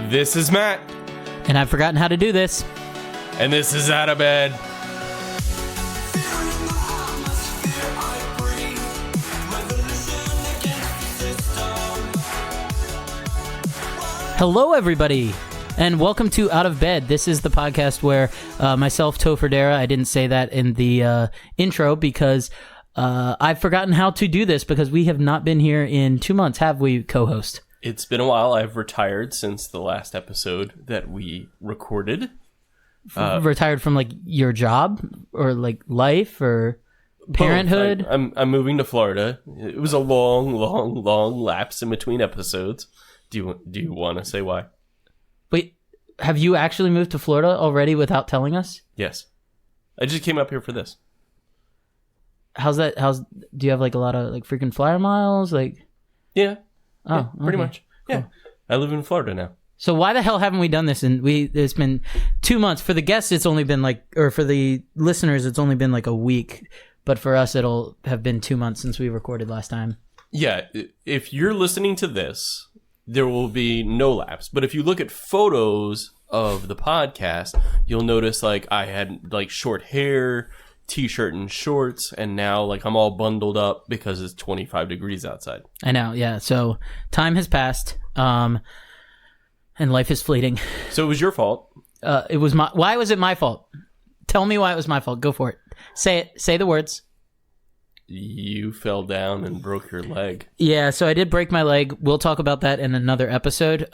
This is Matt. And I've forgotten how to do this. And this is Out of Bed. Hello, everybody, and welcome to Out of Bed. This is the podcast where myself, Topher, I didn't say that in the intro because I've forgotten how to do this because we have not been here in 2 months, have we, co-host? It's been a while. I've retired since the last episode that we recorded. Retired from, like, your job or, like, life or parenthood? I'm moving to Florida. It was a long lapse in between episodes. Do you want to say why? Wait, have you actually moved to Florida already without telling us? Yes. I just came up here for this. Do you have, like, a lot of, like, freaking flyer miles? Like, yeah. Oh, yeah, pretty okay. much. Yeah. Cool. I live in Florida now. So why the hell haven't we done this? And it's been 2 months. For the guests, it's only been or for the listeners, it's only been like a week. But for us, it'll have been 2 months since we recorded last time. Yeah. If you're listening to this, there will be no lapse. But if you look at photos of the podcast, you'll notice like I had like short hair, t-shirt and shorts, and now like I'm all bundled up because it's 25 degrees outside. I know, yeah. So time has passed, and life is fleeting. So it was your fault. Why was it my fault? Tell me why it was my fault. Go for it. Say it. Say the words. You fell down and broke your leg. Yeah, so I did break my leg. We'll talk about that in another episode,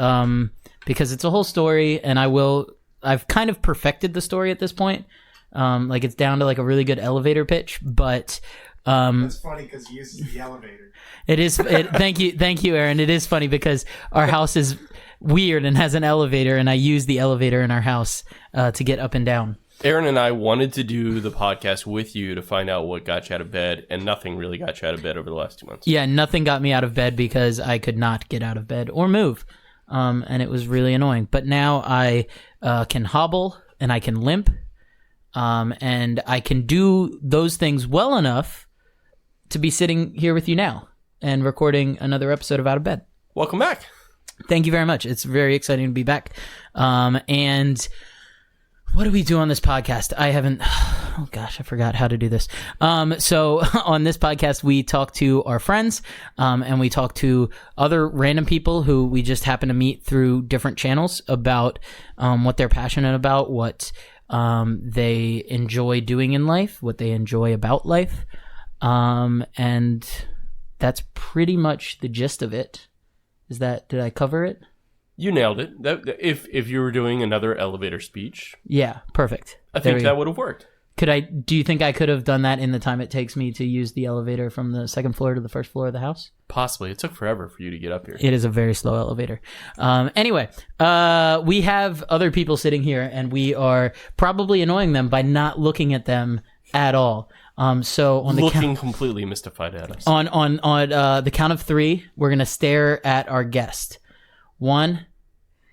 because it's a whole story, and I've kind of perfected the story at this point. Like it's down to like a really good elevator pitch, but that's funny because he uses the elevator. It is. Thank you, Aaron. It is funny because our house is weird and has an elevator, and I use the elevator in our house to get up and down. Aaron and I wanted to do the podcast with you to find out what got you out of bed, and nothing really got you out of bed over the last 2 months. Yeah, nothing got me out of bed because I could not get out of bed or move, and it was really annoying. But now I can hobble and I can limp. And I can do those things well enough to be sitting here with you now and recording another episode of Out of Bed. Welcome back. Thank you very much. It's very exciting to be back. And what do we do on this podcast? Oh gosh, I forgot how to do this. So on this podcast, we talk to our friends, and we talk to other random people who we just happen to meet through different channels about, what they're passionate about, what they enjoy doing in life, what they enjoy about life, and that's pretty much the gist of it. Did I cover it? You nailed it. If you were doing another elevator speech, yeah, perfect. I think that would have worked. Do you think I could have done that in the time it takes me to use the elevator from the second floor to the first floor of the house? Possibly. It took forever for you to get up here. It is a very slow elevator. Anyway, we have other people sitting here, and we are probably annoying them by not looking at them at all. So on looking completely mystified at us. On the count of three, we're gonna stare at our guest. 1,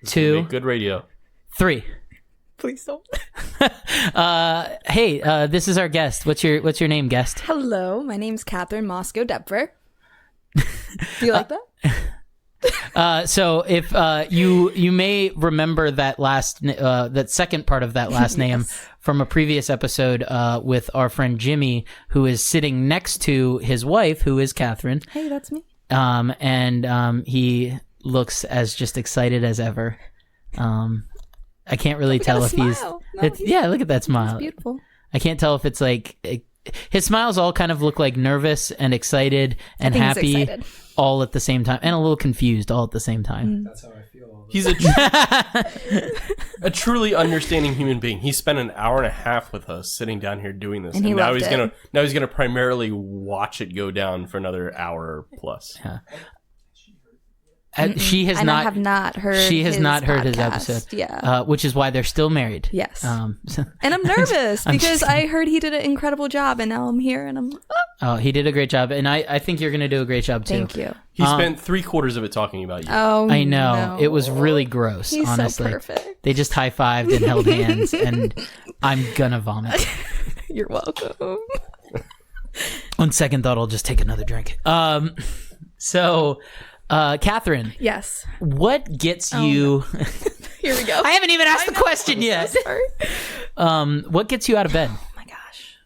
2, good radio. 3. Please don't. Hey, this is our guest. What's your name, guest? Hello, my name's Katherine Mosco Depfer. Do you like that? So if you may remember that that second part of that last name Yes. from a previous episode with our friend Jimmy, who is sitting next to his wife, who is Katherine. Hey, that's me. And he looks as just excited as ever. I can't really tell if smile. yeah, look at that smile. It's beautiful. I can't tell if it's like his smiles all kind of look like nervous and excited and I think he's happy excited. all at the same time, and a little confused all at the same time. That's how I feel. He's a truly understanding human being. He spent an hour and a half with us sitting down here doing this, And he now loved he's gonna primarily watch it go down for another hour plus. Yeah. She has and not. I have not heard. She has his not heard his podcast. episode. Yeah. Which is why they're still married. Yes. So- And I'm nervous I'm because just- I heard he did an incredible job, and now I'm here, and I'm. Oh, he did a great job, and I think you're going to do a great job too. Thank you. He spent 3/4 of it talking about you. Oh, I know. no. It was really gross, He's honestly. so perfect. They just high-fived and held hands, and I'm gonna vomit. You're welcome. On second thought, I'll just take another drink. So, Katherine, Yes. what gets you? Here we go. I haven't even asked the question yet. So sorry. What gets you out of bed? Oh my gosh.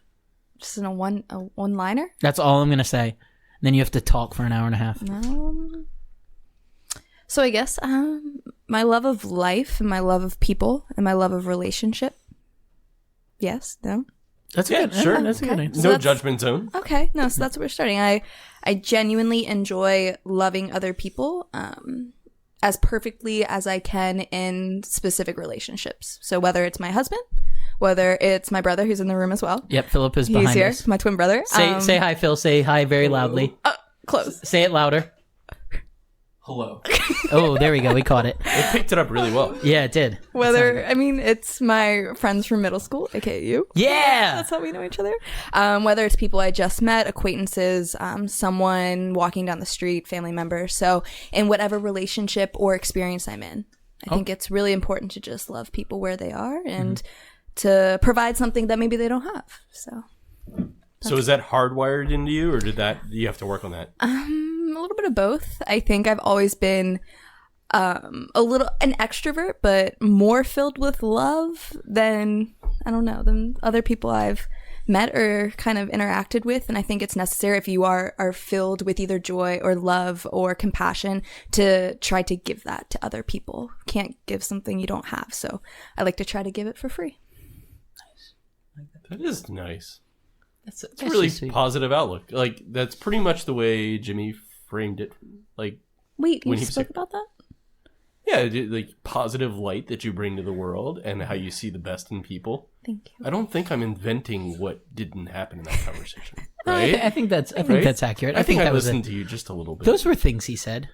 Just in a one-liner? That's all I'm gonna say. Then you have to talk for an hour and a half. So I guess my love of life and my love of people and my love of relationship. Yes? No? That's Yeah, good. sure. That's a good. So No that's- judgment zone. Okay. No, so that's where we're starting. I genuinely enjoy loving other people as perfectly as I can in specific relationships. So whether it's my husband, whether it's my brother who's in the room as well. Yep, Phillip is behind He's here, us. my twin brother. Say hi, Phil. Say hi very loudly. Close. Say it louder. Hello. Oh, there we go. We caught it. It picked it up really well. Yeah, it did. It's my friends from middle school, aka you. Yeah. That's how we know each other. Whether it's people I just met, acquaintances, someone walking down the street, family members. So in whatever relationship or experience I'm in, I think it's really important to just love people where they are and to provide something that maybe they don't have. So is that hardwired into you, or do you have to work on that? a little bit of both. I think I've always been an extrovert, but more filled with love than other people I've met or kind of interacted with. And I think it's necessary if you are filled with either joy or love or compassion to try to give that to other people. Can't give something you don't have. So I like to try to give it for free. That is nice. That's It's a really positive outlook. Like, that's pretty much the way Jimmy framed it. Like, Wait, you when he spoke about that? yeah, like positive light that you bring to the world and how you see the best in people. Thank you. I don't think I'm inventing what didn't happen in that conversation. Right? I think that's Right? that's accurate. I think I that was listened it. to you just a little bit. Those were things he said.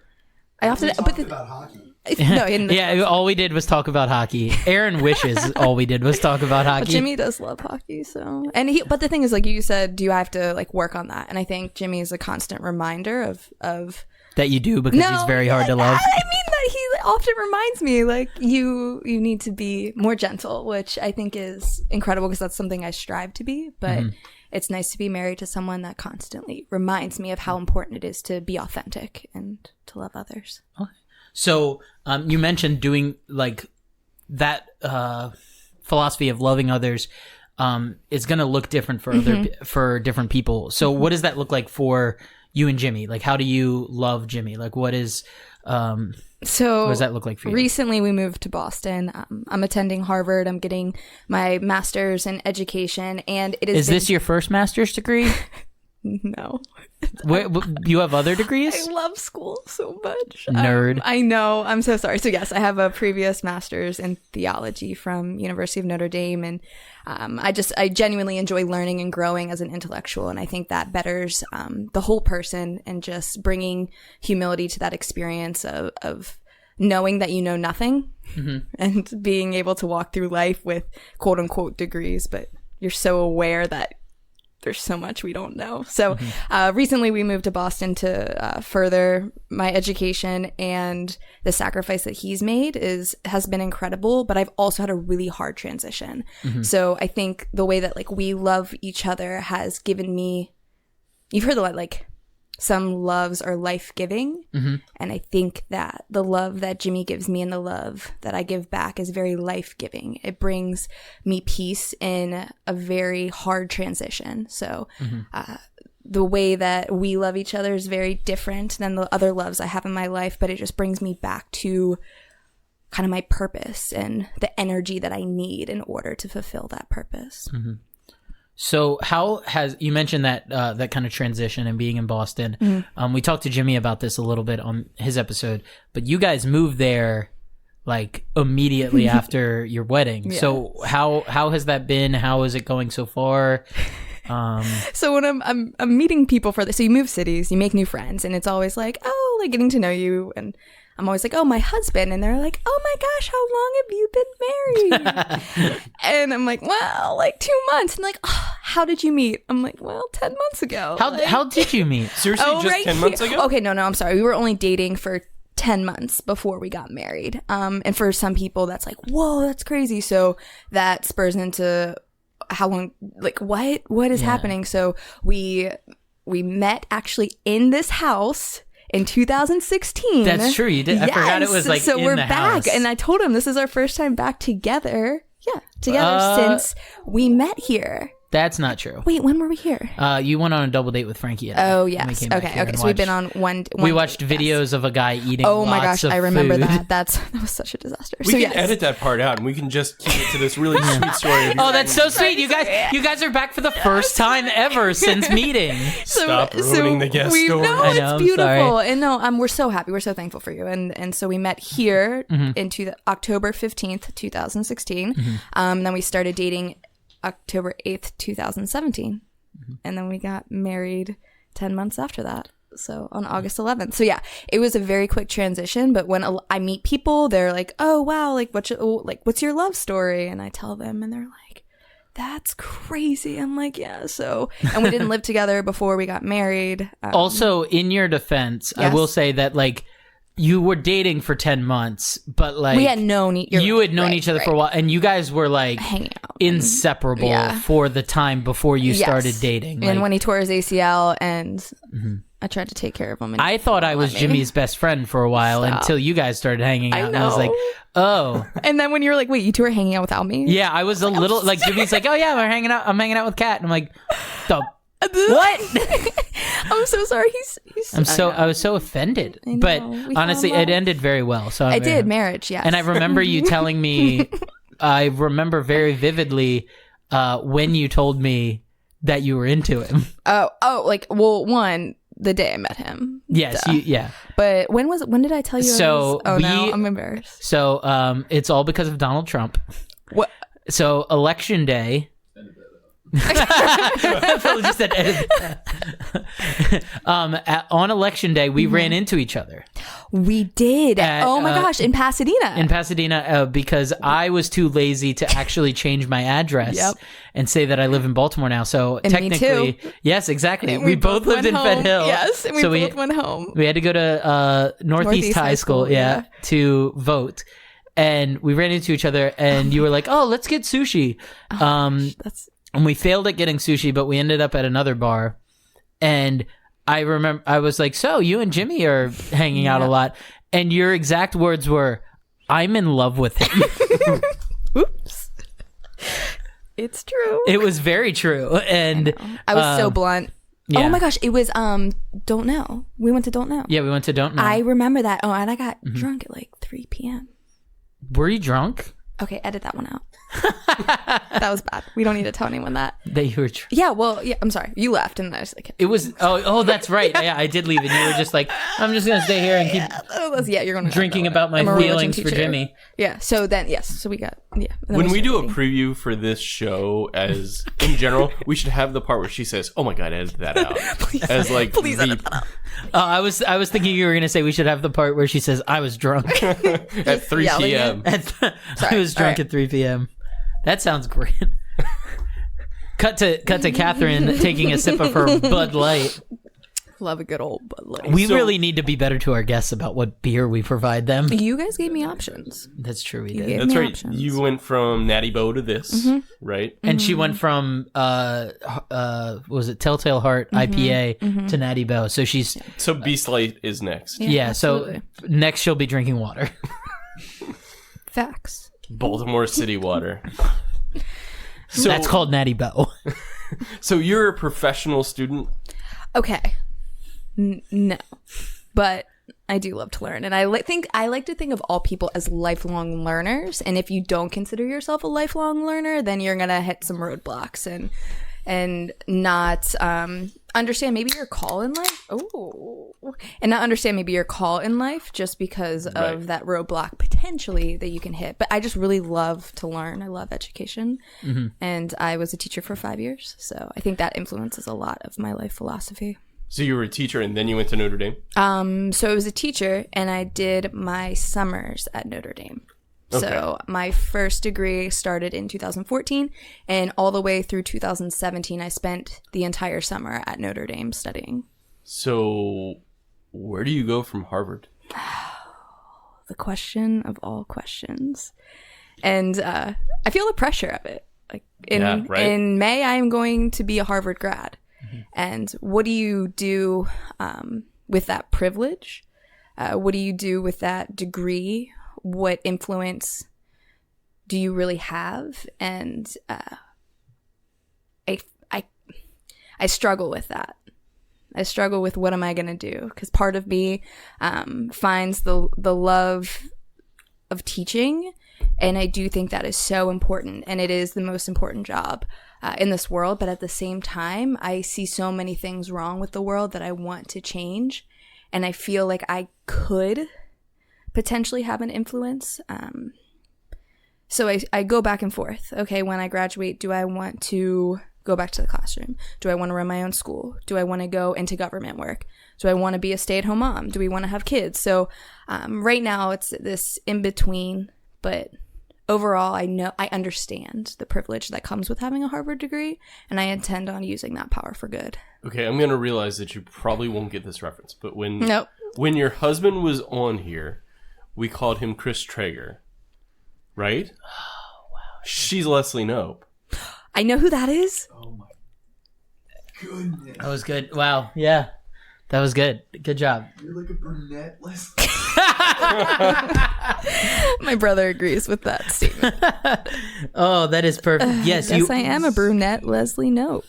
I often, We but talked the, about hockey. no, he didn't. Yeah, all we did was talk about hockey. Aaron wishes all we did was talk about hockey. But Jimmy does love hockey, so but the thing is, like you said, do you have to like work on that? And I think Jimmy is a constant reminder of that you do because he's very hard to love. I mean that he often reminds me like you need to be more gentle, which I think is incredible because that's something I strive to be. But it's nice to be married to someone that constantly reminds me of how important it is to be authentic and to love others. So you mentioned doing like that philosophy of loving others. It's going to look different for for different people. So what does that look like for you and Jimmy? Like, how do you love Jimmy? Like, what does that look like for you? Recently, we moved to Boston. I'm attending Harvard. I'm getting my master's in education, and it Is this your first master's degree? No. You have other degrees? I love school so much. Nerd. I know. I'm so sorry. So yes, I have a previous master's in theology from University of Notre Dame, and I genuinely enjoy learning and growing as an intellectual, and I think that betters the whole person and just bringing humility to that experience of knowing that you know nothing and being able to walk through life with quote unquote degrees, but you're so aware that there's so much we don't know. So recently we moved to Boston to further my education, and the sacrifice that he's made has been incredible, but I've also had a really hard transition. So I think the way that like we love each other has given me, you've heard a lot, like some loves are life-giving. And I think that the love that Jimmy gives me and the love that I give back is very life-giving. It brings me peace in a very hard transition. So the way that we love each other is very different than the other loves I have in my life, but it just brings me back to kind of my purpose and the energy that I need in order to fulfill that purpose. So how has, you mentioned that that kind of transition and being in Boston. We talked to Jimmy about this a little bit on his episode, but you guys moved there like immediately after your wedding. Yes. So how has that been? How is it going so far? So when I'm meeting people for this, so you move cities, you make new friends, and it's always like, oh, like getting to know you, and I'm always like, oh, my husband, and they're like, oh my gosh, how long have you been married? And I'm like, well, like 2 months. And like, oh, how did you meet? I'm like, well, 10 months ago. How did you meet? Seriously, just right 10 months ago? Okay, no, I'm sorry. We were only dating for 10 months before we got married. And for some people, that's like, whoa, that's crazy. So that spurs into how long, like, what is happening? So we we met actually in this house in 2016. That's true. You did. I forgot it was like so in we're the back, house. and I told him this is our first time back together. Yeah, together since we met here. That's not true. Wait, when were we here? You went on a double date with Frankie. And I, Oh and we yes. came back Okay. here Okay. and So we've been watched- on one. We date, watched yes. videos of a guy eating. Oh my lots gosh, of I remember food. that. That was such a disaster. We So can yes. edit that part out, and we can just keep it to this really sweet story. Oh, that's so sweet! You guys are back for the first time ever since meeting. Stop ruining the guest story. No, I it's know, I'm beautiful, sorry. and no, we're so happy. We're so thankful for you, and so we met here into October 15th, 2016. Then we started dating October 8th, 2017, and then we got married 10 months after that. So on August 11th. So yeah, it was a very quick transition. But when I meet people, they're like, "Oh wow, what's your love story?" And I tell them, and they're like, "That's crazy." I'm like, "Yeah." So, and we didn't live together before we got married. Also, in your defense, I Yes. will say that like you were dating for 10 months, but like we had known you had known each other for a while, and you guys were like hanging out, inseparable Yeah. for the time before you Yes. started dating. And Like, when he tore his ACL, and I tried to take care of him. And I thought I was let me. Jimmy's best friend for a while until you guys started hanging out, and I was like, oh. And then when you were like, "Wait, you two are hanging out without me?" Yeah, I was a little like Jimmy's like, oh yeah, I'm hanging out with Kat, and I'm like, the what? I'm so sorry. He's I was so offended, I know. but We fell honestly, in love. it ended very well. So I did marriage, yes. and I remember you telling me, I remember very vividly when you told me that you were into him. The day I met him. Yes, Duh. yeah. But when did I tell you? So no, I'm embarrassed. So it's all because of Donald Trump. What? So election day. Phil just said edit that. On election day, we ran into each other We did. Oh my gosh, in Pasadena. in Pasadena because I was too lazy to actually change my address Yep. and say that I live in Baltimore now. So And me technically, too. yes, exactly. And We both lived in went Fed home. Hill. Yes, and we So both went home. We had to go to Northeast High School, yeah. to vote. And we ran into each other, and you were like, "Oh, let's get sushi." That's And we failed at getting sushi, but we ended up at another bar. And I remember I was like, "So you and Jimmy are hanging out a lot," and your exact words were, "I'm in love with him." oops. It's true. It was very true, and I was so blunt. yeah. Oh my gosh, it was Don't Know. We went to Don't Know. Yeah, we went to Don't Know. I remember that. Oh, and I got drunk at like 3 p.m. Were you drunk? Okay, edit that one out. That was bad. We don't need to tell anyone that. That you were drunk? Yeah, well, yeah, I'm sorry. You left, and I was like, It was. Oh, that's right. Yeah, I did leave, and you were just like, "I'm just gonna stay here and keep you're going to drinking about my I'm a religion feelings for teacher. Jimmy." Yeah. So then, yes. So we got And then When we do a started preview for this show, as in general, we should have the part where she says, "Oh my god, edit that out." As like, Please edit that out. I was thinking you were gonna say we should have the part where she says, "I was drunk." at 3 yelling p.m. I was drunk at 3 p.m. That sounds great. Cut to Katherine taking a sip of her Bud Light. Love a good old Bud Light. We really need to be better to our guests about what beer we provide them. You guys gave me options. That's true, we You did. gave That's me right. options. You went from Natty Bow to this, right? And she went from what was it Telltale Heart IPA to Natty Bow. So she's So Beast Light is next. yeah. absolutely. So next she'll be drinking water. Facts. Baltimore City Water. So That's called Natty Bow. So you're a professional student. Okay. No, but I do love to learn, and I like to think of all people as lifelong learners. And if you don't consider yourself a lifelong learner, then you're gonna hit some roadblocks and not understand maybe your call in life. And not understand maybe your call in life just because of Right. that roadblock potentially that you can hit. But I just really love to learn. I love education, and I was a teacher for 5 years, so I think that influences a lot of my life philosophy. So you were a teacher and then you went to Notre Dame? So I was a teacher, and I did my summers at Notre Dame. Okay. So my first degree started in 2014, and all the way through 2017, I spent the entire summer at Notre Dame studying. So where do you go from Harvard? The question of all questions. And I feel the pressure of it. Like in Yeah, right. in May, I am going to be a Harvard grad. And what do you do with that privilege? What do you do with that degree? What influence do you really have? And I struggle with that. I struggle with what am I going to do? Because part of me finds the love of teaching, and I do think that is so important, and it is the most important job in this world. But at the same time, I see so many things wrong with the world that I want to change, and I feel like I could potentially have an influence. So I go back and forth. Okay, when I graduate, do I want to go back to the classroom? Do I want to run my own school? Do I want to go into government work? Do I want to be a stay-at-home mom? Do we want to have kids? So right now it's this in-between, but overall I understand the privilege that comes with having a Harvard degree, and I intend on using that power for good. Okay, I'm going to realize that you probably won't get this reference, but when your husband was on here, we called him Chris Traeger, right? Oh, wow. She's Leslie Knope. I know who that is. Oh my goodness. That was good. Wow. Yeah. That was good. Good job. You're like a brunette, Leslie. My brother agrees with that statement. Oh, that is perfect. Yes, Yes, I am a brunette, Leslie Knope.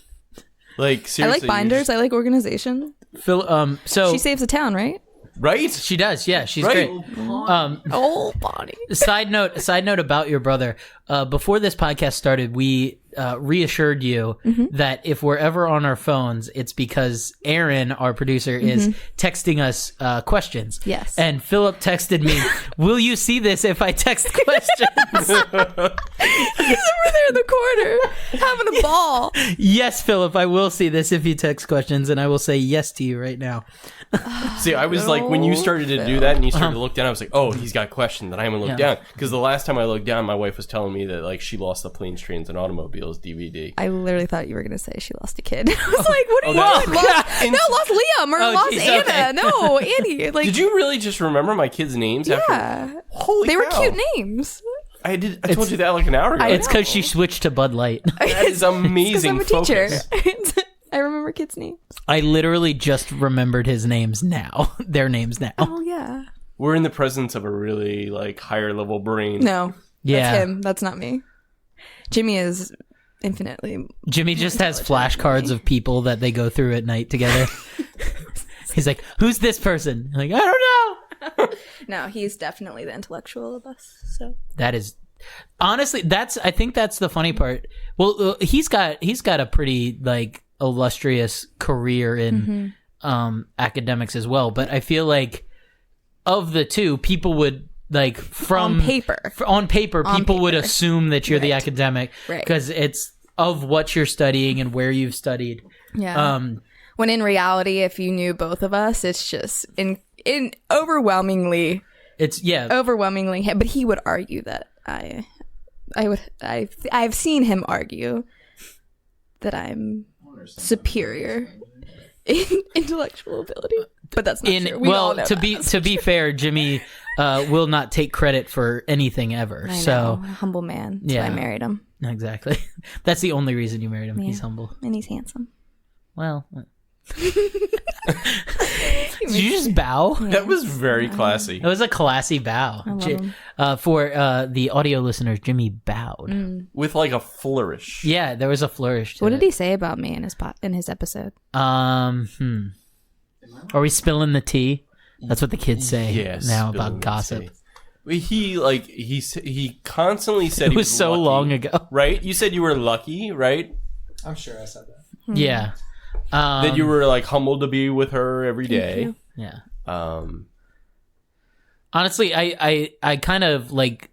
Like, seriously. I like binders. I like organization. Phil, so She saves a town, right? Right? she does. Yeah, she's Right. great. Oh, body. Side note about your brother. Before this podcast started, we reassured you that if we're ever on our phones, it's because Aaron, our producer, is texting us questions. Yes. And Philip texted me, "Will you see this if I text questions?" He's over there in the corner having a ball. Yes, Philip, I will see this if you text questions, and I will say yes to you right now. See, I was like, when you started to do that and you started to look down, I was like, oh, he's got a question that I haven't looked down. Because the last time I looked down, my wife was telling me that like she lost the Planes, Trains, and Automobiles DVD. I literally thought you were going to say she lost a kid. I was like, what are you doing? Lost Liam or lost geez, Anna. okay. No, Annie. Like, Did you really just remember my kids' names? yeah. After? Holy They were cow. cute names. I told you that like an hour ago. It's because she switched to Bud Light. That is amazing. Because I'm a teacher. Focus. I remember kids' names. I literally just remembered his names now. Their names now. Oh, yeah. We're in the presence of a really like higher level brain. No. Yeah. That's him. That's not me. Jimmy is infinitely. Jimmy just has flashcards of people that they go through at night together. He's like, "Who's this person?" I'm like, "I don't know." No, he's definitely the intellectual of us. So That is honestly, I think that's the funny part. Well, he's got a pretty like illustrious career in academics as well, but I feel like of the two, people would like from on paper, people would assume that you're the Right. academic Right. because it's of what you're studying and where you've studied. yeah. When in reality, if you knew both of us, it's just in overwhelmingly. It's Overwhelmingly, but he would argue that I've seen him argue that I'm superior in intellectual ability, but that's not true. We all know to that. be fair, Jimmy will not take credit for anything ever. I know, So a humble man. That's why I married him. exactly, that's the only reason you married him. Yeah. He's humble. And he's handsome. Well, did you just bow? That was very classy. It was a classy bow. For the audio listeners, Jimmy bowed. With like a flourish. Yeah, there was a flourish. What did he say about me in his episode? Are we spilling the tea? That's what the kids say Yes. now about gossip. He constantly said It was so lucky, long ago. right? You said you were lucky, right? I'm sure I said that. Yeah. That you were like humbled to be with her every day. Yeah. Um, Honestly, I kind of like,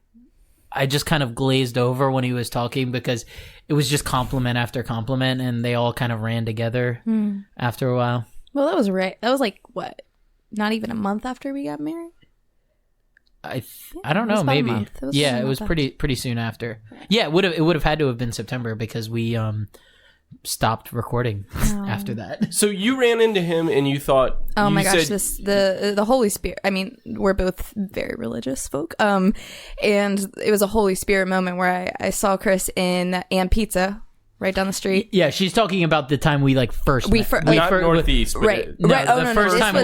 I just kind of glazed over when he was talking because it was just compliment after compliment, and they all kind of ran together after a while. Well, that was right. That was like what? Not even a month after we got married. I don't it was know, about a maybe. month. It was Yeah, about a it was month pretty soon after. Yeah, it would have had to have been September because we stopped recording after that. so you ran into him and you thought, Oh you my gosh, said- the Holy Spirit. I mean, we're both very religious folk. And it was a Holy Spirit moment where I saw Chris in And Pizza, right down the street. Yeah, she's talking about the time we like first met. Not Northeast, but Right. No, right. the first time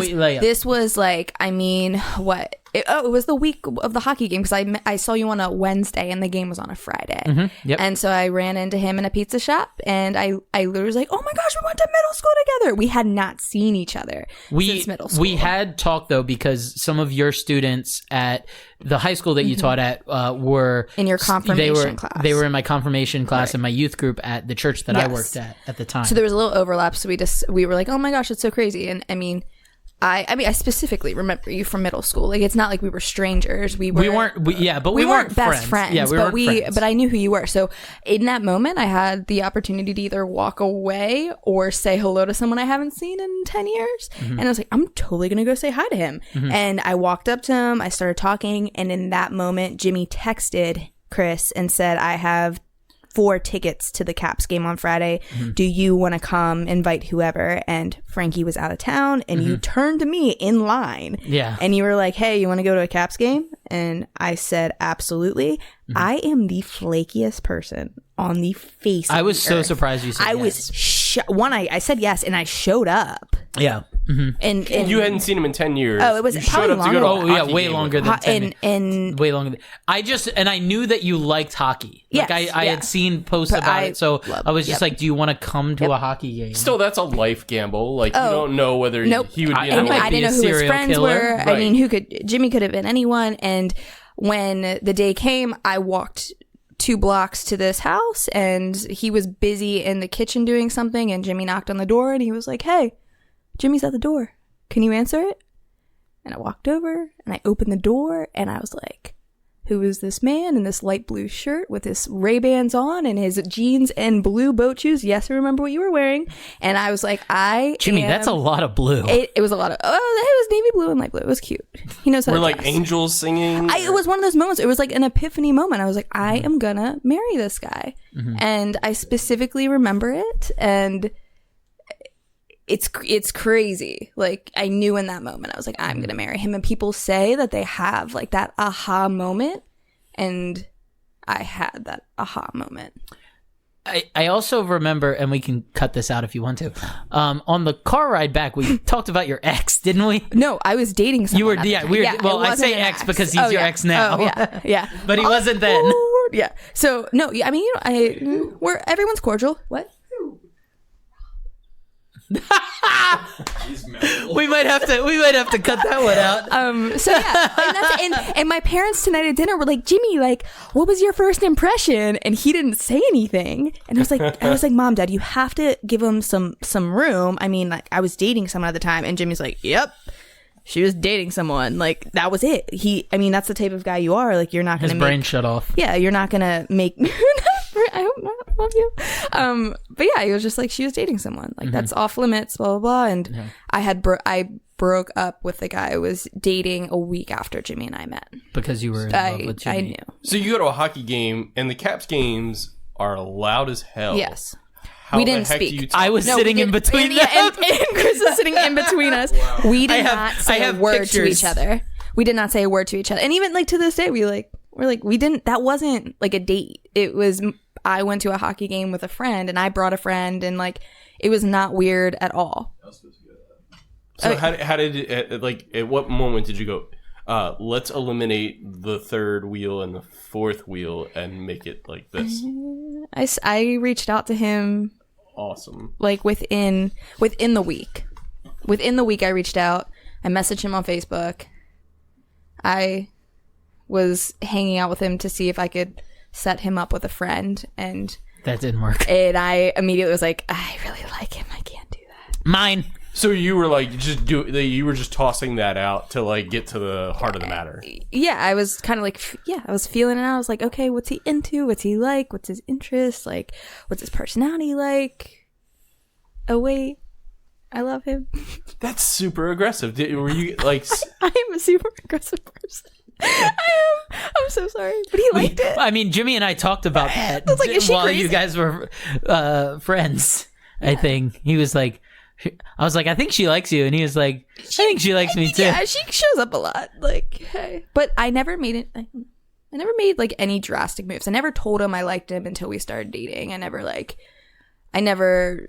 This was like, I mean, what? It was the week of the hockey game because I saw you on a Wednesday and the game was on a Friday. Yep. And so I ran into him in a pizza shop and I literally was like, oh my gosh, we went to middle school together. We had not seen each other since middle school. We had talked though because some of your students at the high school that you taught at were in your confirmation class. They were in my confirmation class in my youth group at the church that I worked at the time. So there was a little overlap. So we were like, oh my gosh, it's so crazy. And I mean, I specifically remember you from middle school. Like, it's not like we were strangers. We weren't best friends. Yeah, but I knew who you were. So in that moment, I had the opportunity to either walk away or say hello to someone I haven't seen in 10 years. And I was like, I'm totally going to go say hi to him. And I walked up to him. I started talking. And in that moment, Jimmy texted Chris and said, I have 4 tickets to the Caps game on Friday. Do you want to come, invite whoever? And Frankie was out of town and you turned to me in line. Yeah. And you were like, hey, you want to go to a Caps game? And I said, absolutely. I am the flakiest person on the face of I was the so earth. surprised you said I yes. was I said yes and I showed up. Yeah. And You hadn't seen him in 10 years. Oh, it was you probably showed up to go to a Oh, yeah, hockey way game longer with than him. 10 and way longer. I knew that you liked hockey. Like Yes, I yeah. had seen posts But about I it, so love- I was just yep. like, "Do you want to come to a hockey game?" Still, that's a life gamble. Like, you don't know whether Nope. he would be in I the might I be didn't a know who his serial friends killer. were. Right. I mean, Jimmy could have been anyone. And when the day came, I walked 2 blocks to this house and he was busy in the kitchen doing something. And Jimmy knocked on the door and he was like, hey, Jimmy's at the door. Can you answer it? And I walked over and I opened the door and I was like, who is this man in this light blue shirt with his Ray-Bans on and his jeans and blue boat shoes? Yes, I remember what you were wearing. And I was like, Jimmy, that's a lot of blue. It was a lot of, it was navy blue and light blue. It was cute. He knows how We're to like dress. angels singing. It was one of those moments. It was like an epiphany moment. I was like, I am gonna marry this guy. And I specifically remember it. And it's crazy. Like, I knew in that moment, I was like, I'm gonna marry him. And people say that they have like that aha moment. And I had that aha moment. I also remember, and we can cut this out if you want to. On the car ride back, we talked about your ex, didn't we? No, I was dating someone. You were, at the yeah, time. weird. Yeah, Well, it I wasn't say an ex because he's Oh, your yeah. ex now. Oh, yeah, yeah. But he wasn't then. Yeah. So no, yeah, I mean, you know, everyone's cordial. What? We might have to cut that one out. So yeah, and my parents tonight at dinner were like, Jimmy, like, what was your first impression? And he didn't say anything. And I was like, Mom, Dad, you have to give him some room. I mean, like, I was dating someone at the time, and Jimmy's like, yep, she was dating someone. Like, that was it. That's the type of guy you are. Like, you're not gonna His brain shut off. Yeah, you're not gonna make. I hope not. Love you. But yeah, he was just like, she was dating someone. Like, that's off limits. Blah blah blah. And I broke up with the guy I was dating a week after Jimmy and I met Because you were in love with Jimmy. I knew. So you go to a hockey game, and the Caps games are loud as hell. Yes. How We the didn't heck do speak. you talk? I was sitting in between them. And Chris was sitting in between us. We did not say a word to pictures. each other. We did not say a word to each other. And even like to this day, that wasn't like a date. It was, I went to a hockey game with a friend and I brought a friend and like, it was not weird at all. So how did it, like, at what moment did you go, let's eliminate the third wheel and the fourth wheel and make it like this? I reached out to him Awesome. like within the week. Within the week I reached out. I messaged him on Facebook. I was hanging out with him to see if I could set him up with a friend, and That didn't work. I immediately was like, I really like him. I can't do that. Mine. So you were like, you were just tossing that out to like get to the heart of the matter. Yeah, I was kind of like, I was feeling it out. I was like, okay, what's he into? What's he like? What's his interest? Like, what's his personality like? Oh, wait. I love him. That's super aggressive. Were you like? I am a super aggressive person. I am. I'm so sorry. But he liked it. I mean, Jimmy and I talked about that was like, is she while crazy? you guys were friends. I think he was like, I was like, I think she likes you, and he was like, I think she likes me too. Yeah, she shows up a lot. Like, hey. But I never made it. I never made like any drastic moves. I never told him I liked him until we started dating. I never like I never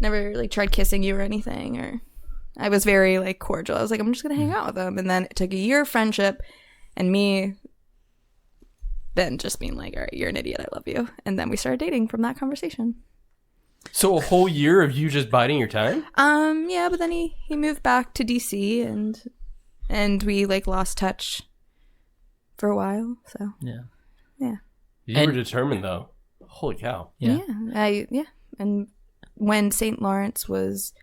like tried kissing you or anything, or I was very like cordial. I was like, I'm just gonna hang out with him. And then it took a year of friendship and me then just being like, all right, you're an idiot, I love you. And then we started dating from that conversation. So a whole year of you just biding your time? Yeah, but then he moved back to DC and we like lost touch for a while. So Yeah. You were determined though. Holy cow. Yeah. And when St. Lawrence was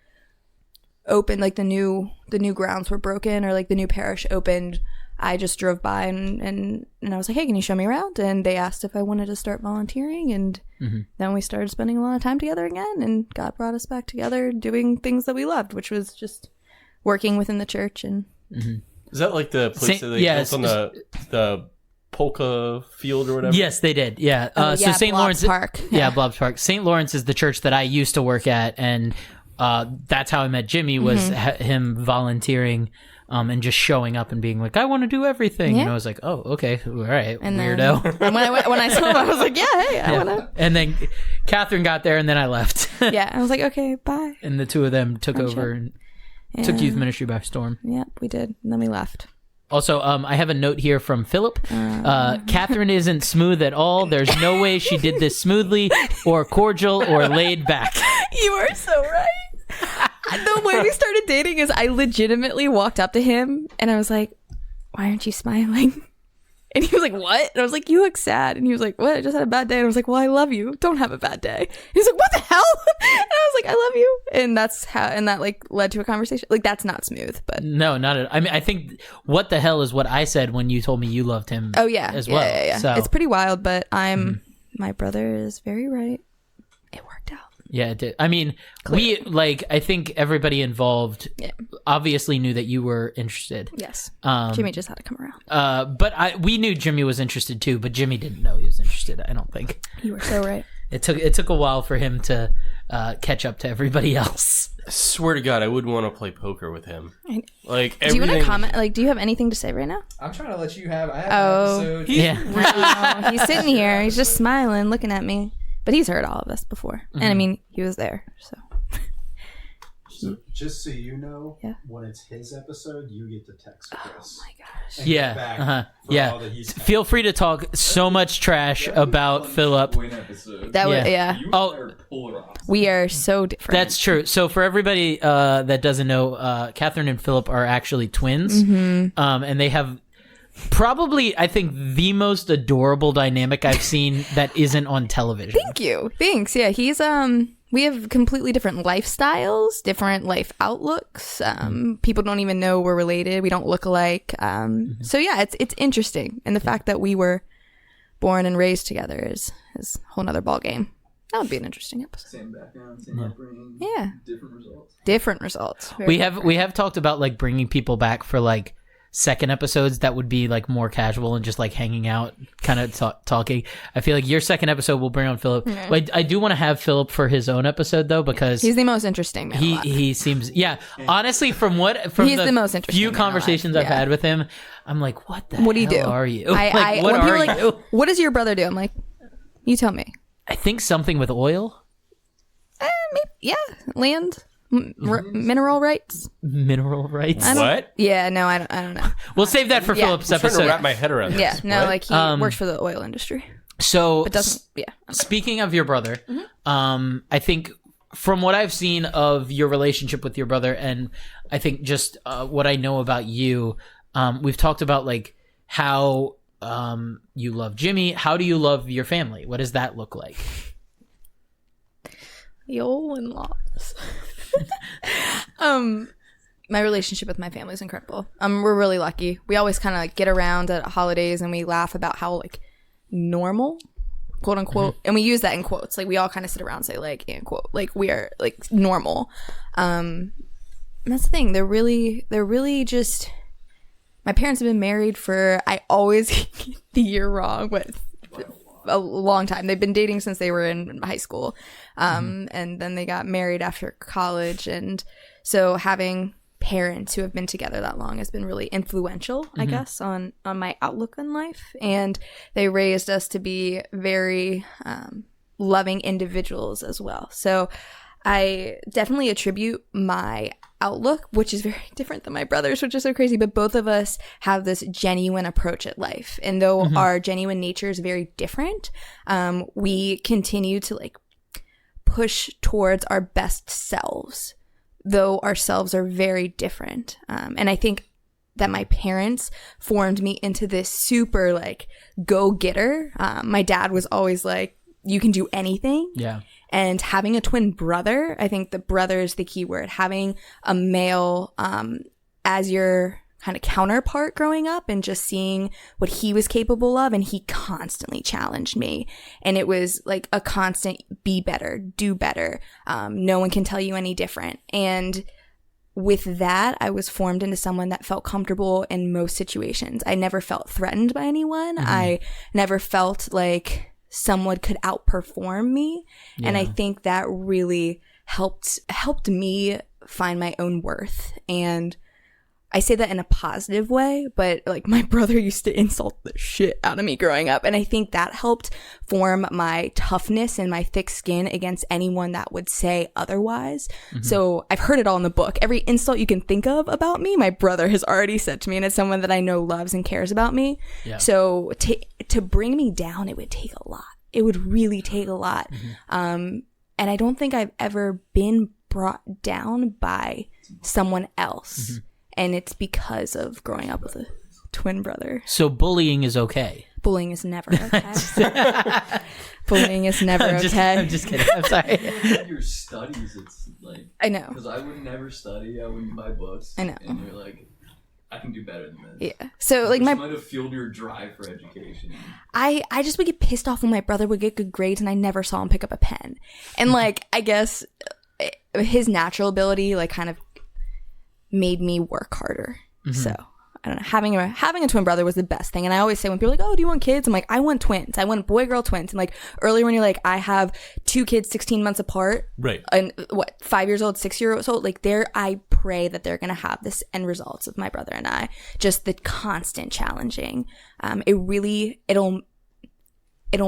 open, like the new grounds were broken, or like the new parish opened, I just drove by and I was like, hey, can you show me around? And they asked if I wanted to start volunteering, and then we started spending a lot of time together again, and God brought us back together doing things that we loved, which was just working within the church. And Is that like the place that they built on the polka field or whatever? Yes, they did. Yeah. So St. Lawrence Park. Yeah, Blobbs Park. St. Lawrence is the church that I used to work at, and that's how I met Jimmy, was him volunteering and just showing up and being like, I want to do everything. And I was like, oh, okay, all right, and weirdo. Then, when I saw him, I was like, yeah, hey, I want to. And then Catherine got there, and then I left. Yeah, I was like, okay, bye. And the two of them took over and took youth ministry by storm. Yep, we did. And then we left. Also, I have a note here from Phillip. Katherine isn't smooth at all. There's no way she did this smoothly or cordial or laid back. You are so right. The way we started dating is I legitimately walked up to him and I was like, why aren't you smiling? And he was like, what? And I was like, you look sad. And he was like, what? I just had a bad day. And I was like, well, I love you. Don't have a bad day. He's like, what the hell? And I was like, I love you. And that's how, and that like led to a conversation. Like, that's not smooth, but. No, not at all. I mean, I think what the hell is what I said when you told me you loved him. Oh, yeah. As well. Yeah. So. It's pretty wild, but my brother is very right. It worked out. Yeah, it did. I mean, I think everybody involved obviously knew that you were interested. Yes. Jimmy just had to come around. But we knew Jimmy was interested too, but Jimmy didn't know he was interested, I don't think. You were so right. It took a while for him to catch up to everybody else. I swear to God, I wouldn't want to play poker with him. Like, do you want to comment? Like, do you have anything to say right now? I'm trying to let you have. I have an episode. Yeah. He's sitting here. He's just smiling, looking at me. But he's heard all of us before. And I mean, he was there. So just so you know, when it's his episode, you get to text Chris. Oh my gosh. Yeah. Feel free to talk so much trash about Phillip. That was, we are so different. That's true. So for everybody that doesn't know, Katherine and Phillip are actually twins. And they have probably, I think, the most adorable dynamic I've seen that isn't on television. Thank you. Thanks. Yeah, he's we have completely different lifestyles, different life outlooks. People don't even know we're related. We don't look alike. So yeah, it's interesting. And the fact that we were born and raised together is a whole nother ball game. That would be an interesting episode. Same background, same upbringing. Yeah. Different results. We have talked about like bringing people back for like second episodes that would be like more casual and just like hanging out, kind of talking. I feel like your second episode will bring on Phillip. But I do want to have Phillip for his own episode though, because he's the most interesting man. He seems honestly from he's the most interesting few conversations I've had with him, I'm like, what do you are you? When people are like, what does your brother do? I'm like, you tell me. I think something with oil. Maybe, land. Mineral rights. What? Yeah, no, I don't know. We'll save that for Phillip's episode. I'm trying to wrap my head around Yeah, this. no, What? like he works for the oil industry. So, But doesn't. Yeah. Speaking of your brother, I think from what I've seen of your relationship with your brother, and I think just what I know about you, we've talked about like how you love Jimmy. How do you love your family? What does that look like? The old in-laws. My relationship with my family is incredible. We're really lucky. We always kind of like get around at holidays and we laugh about how like normal, quote unquote, and we use that in quotes. Like we all kind of sit around and say like in quote, like we are like normal. And that's the thing. They're really just. My parents have been married for, I always get the year wrong, but a long time. They've been dating since they were in high school. And then they got married after college. And so having parents who have been together that long has been really influential, I guess, on my outlook on life. And they raised us to be very loving individuals as well. So I definitely attribute my outlook, which is very different than my brother's, which is so crazy, but both of us have this genuine approach at life. And though our genuine nature is very different, we continue to like push towards our best selves, though our selves are very different. And I think that my parents formed me into this super like go-getter. My dad was always like, you can do anything. Yeah. And having a twin brother, I think the brother is the key word. Having a male as your kind of counterpart growing up and just seeing what he was capable of, and he constantly challenged me. And it was like a constant be better, do better. No one can tell you any different. And with that, I was formed into someone that felt comfortable in most situations. I never felt threatened by anyone. I never felt like someone could outperform me. Yeah. And I think that really helped me find my own worth. And I say that in a positive way, but like my brother used to insult the shit out of me growing up. And I think that helped form my toughness and my thick skin against anyone that would say otherwise. So I've heard it all in the book. Every insult you can think of about me, my brother has already said to me, and it's someone that I know loves and cares about me. Yeah. So to bring me down, it would take a lot. It would really take a lot. And I don't think I've ever been brought down by someone else. And it's because of growing up with a twin brother. So bullying is okay. Bullying is never okay. Bullying is never okay. I'm just kidding. I'm sorry. Your studies, it's like... I know. Because I would never study. I wouldn't buy books. I know. And you're like, I can do better than this. Yeah. So like might have fueled your drive for education. I just would get pissed off when my brother would get good grades and I never saw him pick up a pen. And like, I guess his natural ability like kind of made me work harder. So I don't know, having a twin brother was the best thing. And I always say when people are like, oh, do you want kids? I'm like, I want twins. I want boy girl twins. And like earlier when you're like, I have 2 kids 16 months apart, Right. And 5 years old, 6 years old, like I pray that they're gonna have this end results of my brother and I, just the constant challenging. It'll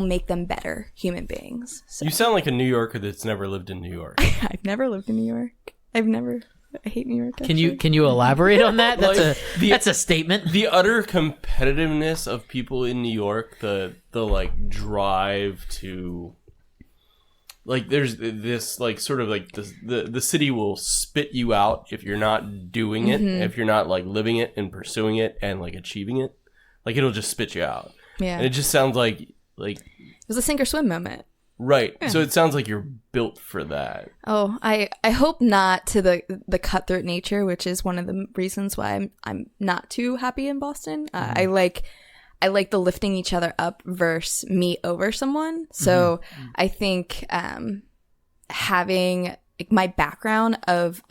make them better human beings. So. You sound like a New Yorker that's never lived in New York. I've never lived in New York. I hate New York. Actually. Can you elaborate on that? That's a statement. The utter competitiveness of people in New York, the like drive to like there's this like sort of like the city will spit you out if you're not doing it, if you're not like living it and pursuing it and like achieving it. Like it'll just spit you out. Yeah. And it just sounds like it was a sink or swim moment. Right. Yeah. So it sounds like you're built for that. Oh, I hope not to the cutthroat nature, which is one of the reasons why I'm not too happy in Boston. I like the lifting each other up versus me over someone. So I think having like, my background of,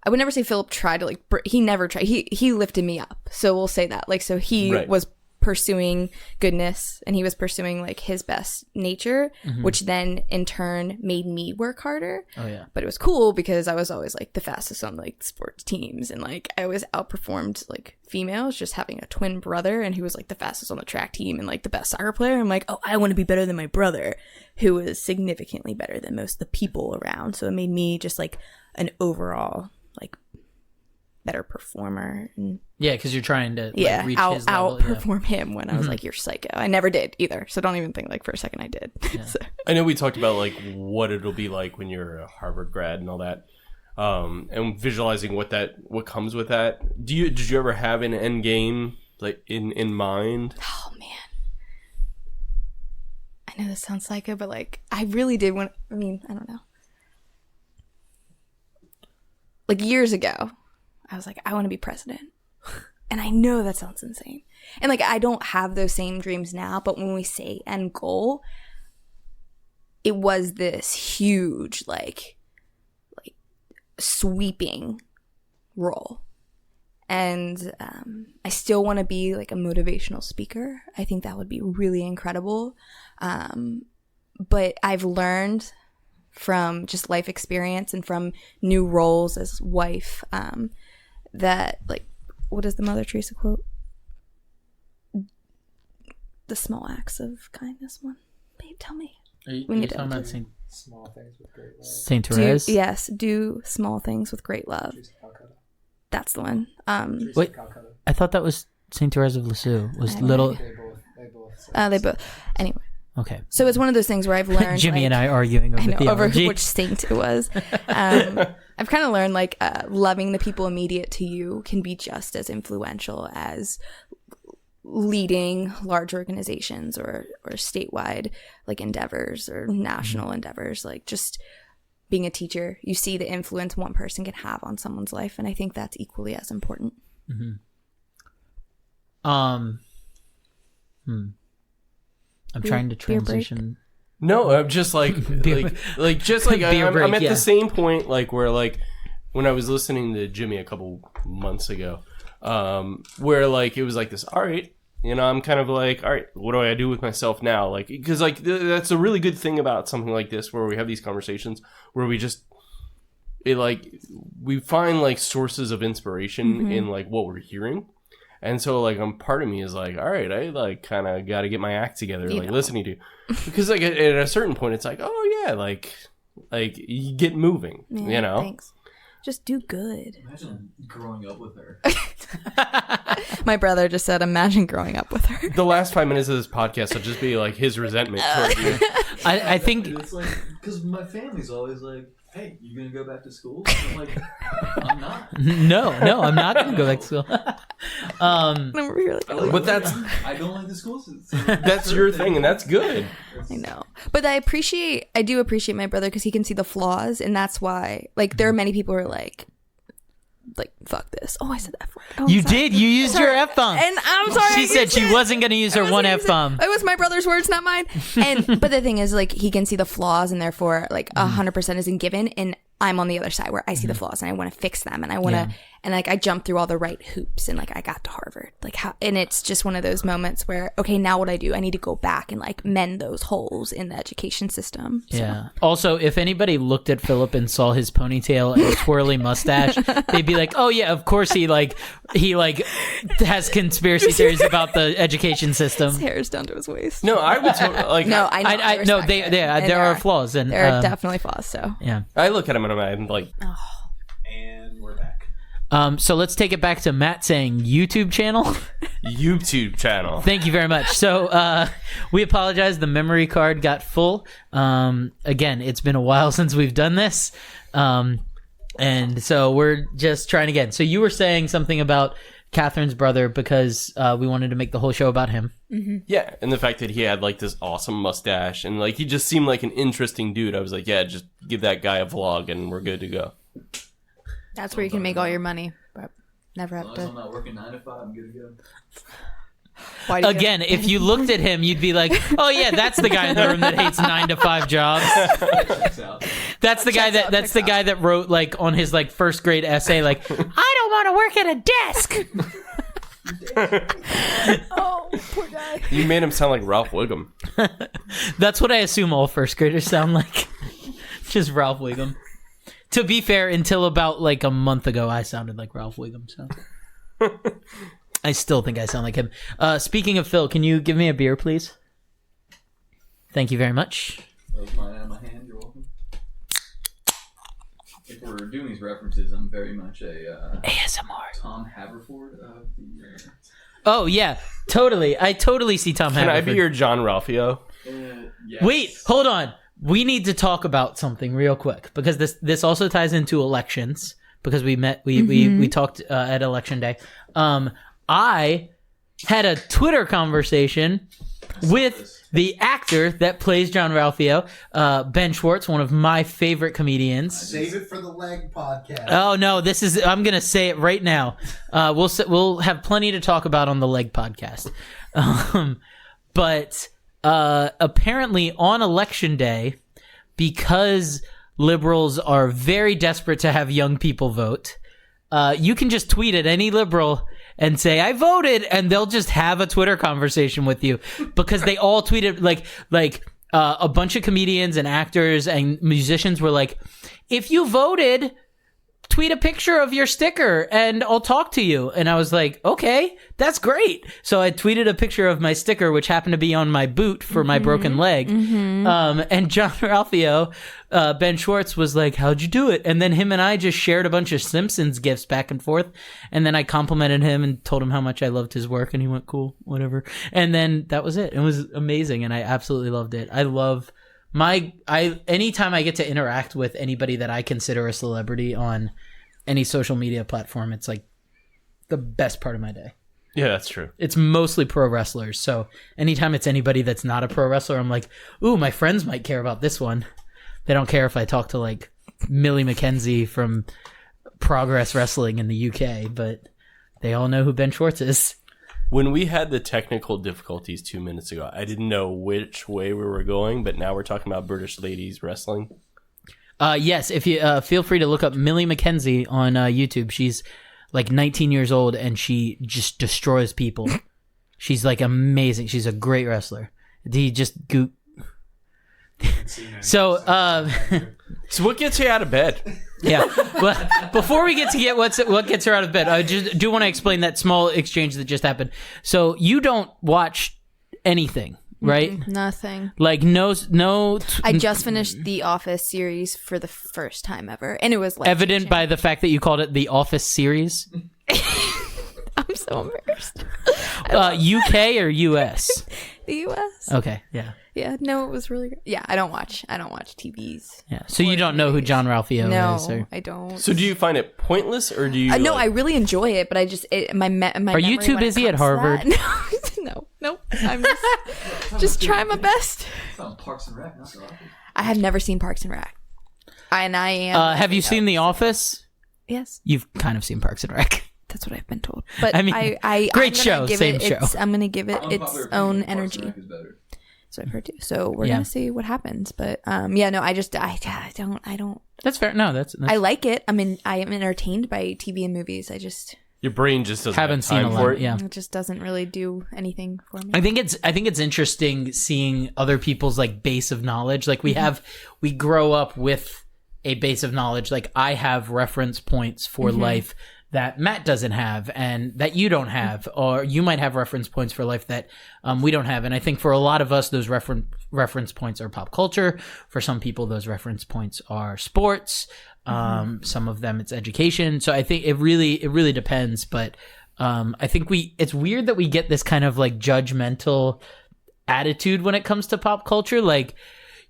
I would never say Phillip tried to like, he never tried. He lifted me up. So we'll say that. Like, so he was pursuing goodness and he was pursuing like his best nature, which then in turn made me work harder. Oh yeah. But it was cool because I was always like the fastest on like sports teams and like I always outperformed like females, just having a twin brother and he was like the fastest on the track team and like the best soccer player. I'm like, oh, I want to be better than my brother, who was significantly better than most of the people around. So it made me just like an overall like better performer. And yeah, because you're trying to like, reach his level. Outperform him when I was like, you're psycho. I never did either. So don't even think like for a second I did. Yeah. So. I know we talked about like what it'll be like when you're a Harvard grad and all that, and visualizing what comes with that. Did you ever have an end game like in mind? Oh man, I know this sounds psycho, but like I really did I don't know. Like years ago, I was like, I want to be president. And I know that sounds insane. And like, I don't have those same dreams now, but when we say end goal, it was this huge, like sweeping role. And I still want to be like a motivational speaker. I think that would be really incredible. But I've learned from just life experience and from new roles as wife, that like, what is the Mother Teresa quote? The small acts of kindness one. Babe, tell me. We need to talking about Small things with great love. Saint Therese. Do small things with great love. That's the one. Wait, I thought that was Saint Therese of Lisieux. Was little. They both. Anyway. Okay. So it's one of those things where I've learned. Jimmy and I arguing over theology. Over which saint it was. I've kind of learned loving the people immediate to you can be just as influential as leading large organizations or statewide endeavors or national endeavors. Just being a teacher, you see the influence one person can have on someone's life, and I think that's equally as important. I'm trying to transition. No, I'm just I'm at the same point where when I was listening to Jimmy a couple months ago, where it was this, all right, I'm kind of all right, what do I do with myself now? Because that's a really good thing about something like this, where we have these conversations where we just we find sources of inspiration in what we're hearing. And so, part of me is all right, I kind of got to get my act together, listening to, because at a certain point, it's oh yeah, you get moving, Thanks. Just do good. Imagine growing up with her. My brother just said, imagine growing up with her. The last 5 minutes of this podcast will just be his resentment toward you. I think it's because my family's always hey, you gonna go back to school? I'm I'm not. No, I'm not gonna go back to school. But that's I don't like the school system. That's your thing, and that's good. I know, but I do appreciate my brother because he can see the flaws, and that's why there are many people who are fuck this. Oh, I said F word. Oh, you did. You used your F bomb. And I'm sorry. She said she wasn't going to use her one F bomb. It was my brother's words, not mine. But the thing is, he can see the flaws, and therefore, 100% isn't given. And I'm on the other side where I see the flaws, and I want to fix them, and I want to, and I jumped through all the right hoops, and I got to Harvard. And it's just one of those moments where, okay, now what I do? I need to go back and mend those holes in the education system. So. Yeah. Also, if anybody looked at Phillip and saw his ponytail and twirly mustache, they'd be like, "Oh yeah, of course he has conspiracy theories about the education system." His hair is down to his waist. No, I would no, I know. There are flaws, and there are definitely flaws. So yeah, I look at him and I'm and we're back. So let's take it back to Matt saying YouTube channel. YouTube channel. Thank you very much. So we apologize. The memory card got full. Again, it's been a while since we've done this. And so we're just trying again. So you were saying something about Catherine's brother because we wanted to make the whole show about him. Mm-hmm. Yeah, and the fact that he had this awesome mustache and he just seemed like an interesting dude. I was yeah, just give that guy a vlog and we're good to go. That's where you can make all your money, but never have As long to. as I'm not working 9 to 5, I'm good to go. Again, if you looked at him, you'd be like, "Oh yeah, that's the guy in the room that hates 9 to 5 jobs." That's the guy that wrote on his first grade essay "I don't want to work at a desk." Oh, poor guy. You made him sound like Ralph Wiggum. That's what I assume all first graders sound like. Just Ralph Wiggum. To be fair, until about a month ago, I sounded like Ralph Wiggum. So I still think I sound like him. Speaking of Phil, can you give me a beer, please? Thank you very much. That was mine out of my hand. You're welcome. If we're doing these references, I'm very much a ASMR. Tom Haverford of the. Oh yeah, totally. I totally see Tom Haverford. Can I be your John Ralphio? Yes. Wait, hold on. We need to talk about something real quick because this also ties into elections because we talked at election day. I had a Twitter conversation with the actor that plays John Ralphio, Ben Schwartz, one of my favorite comedians. Save it for the leg podcast. Oh no, I'm gonna say it right now. We'll have plenty to talk about on the leg podcast, but. Apparently on election day, because liberals are very desperate to have young people vote, you can just tweet at any liberal and say, "I voted," and they'll just have a Twitter conversation with you because they all tweeted a bunch of comedians and actors and musicians were like, "If you voted, tweet a picture of your sticker and I'll talk to you. And I was like, okay, that's great. So I tweeted a picture of my sticker, which happened to be on my boot for my broken leg. And John Ralphio, Ben Schwartz, was like, how'd you do it? And then him and I just shared a bunch of Simpsons gifs back and forth. And then I complimented him and told him how much I loved his work. And he went, cool, whatever. And then that was it. It was amazing. And I absolutely loved it. I love anytime I get to interact with anybody that I consider a celebrity on any social media platform, it's like the best part of my day. Yeah, that's true. It's mostly pro wrestlers. So anytime it's anybody that's not a pro wrestler, I'm like, ooh, my friends might care about this one. They don't care if I talk to like Millie McKenzie from Progress Wrestling in the UK, but they all know who Ben Schwartz is. When we had the technical difficulties 2 minutes ago, I didn't know which way we were going, but now we're talking about British ladies wrestling. Yes, if you feel free to look up Millie McKenzie on YouTube. She's like 19 years old and she just destroys people. She's like amazing. She's a great wrestler. He just So what gets you out of bed? yeah. But before we get to what gets her out of bed, I just do want to explain that small exchange that just happened. So you don't watch anything, right? Nothing. Like no. I just finished the Office series for the first time ever, and it was like Evident by the fact that you called it the Office series. I'm so embarrassed. UK or US? The US. Okay, yeah. Yeah, no, it was really good. Yeah, I don't watch TVs. Yeah. So you don't know who John Ralphio No, is? Or... I don't. So do you find it pointless, or do you? No, I really enjoy it, but I just my Are you too busy at Harvard? No, I'm just trying my best. It's on Parks and Rec, not The Office. I have never seen Parks and Rec, and I am. Have you seen The Office? Yes, You've kind of seen Parks and Rec. that's what I've been told. But I mean, great show, same show. I'm gonna give it its Unpopular own opinion, Parks and energy. Rec is better. So I've heard too. So we're Yeah. gonna see what happens. But yeah, no, I don't. That's fair. No, that's I like it. I am entertained by TV and movies. Your brain just doesn't haven't have seen time a for lot. it. Yeah. It just doesn't really do anything for me. I think it's interesting seeing other people's like base of knowledge. Like we grow up with a base of knowledge. Like I have reference points for life that Matt doesn't have and that you don't have, or you might have reference points for life that we don't have. And I think for a lot of us, those reference points are pop culture. For some people, those reference points are sports. Some of them it's education. So I think it really depends. But I think it's weird that we get this kind of like judgmental attitude when it comes to pop culture. Like,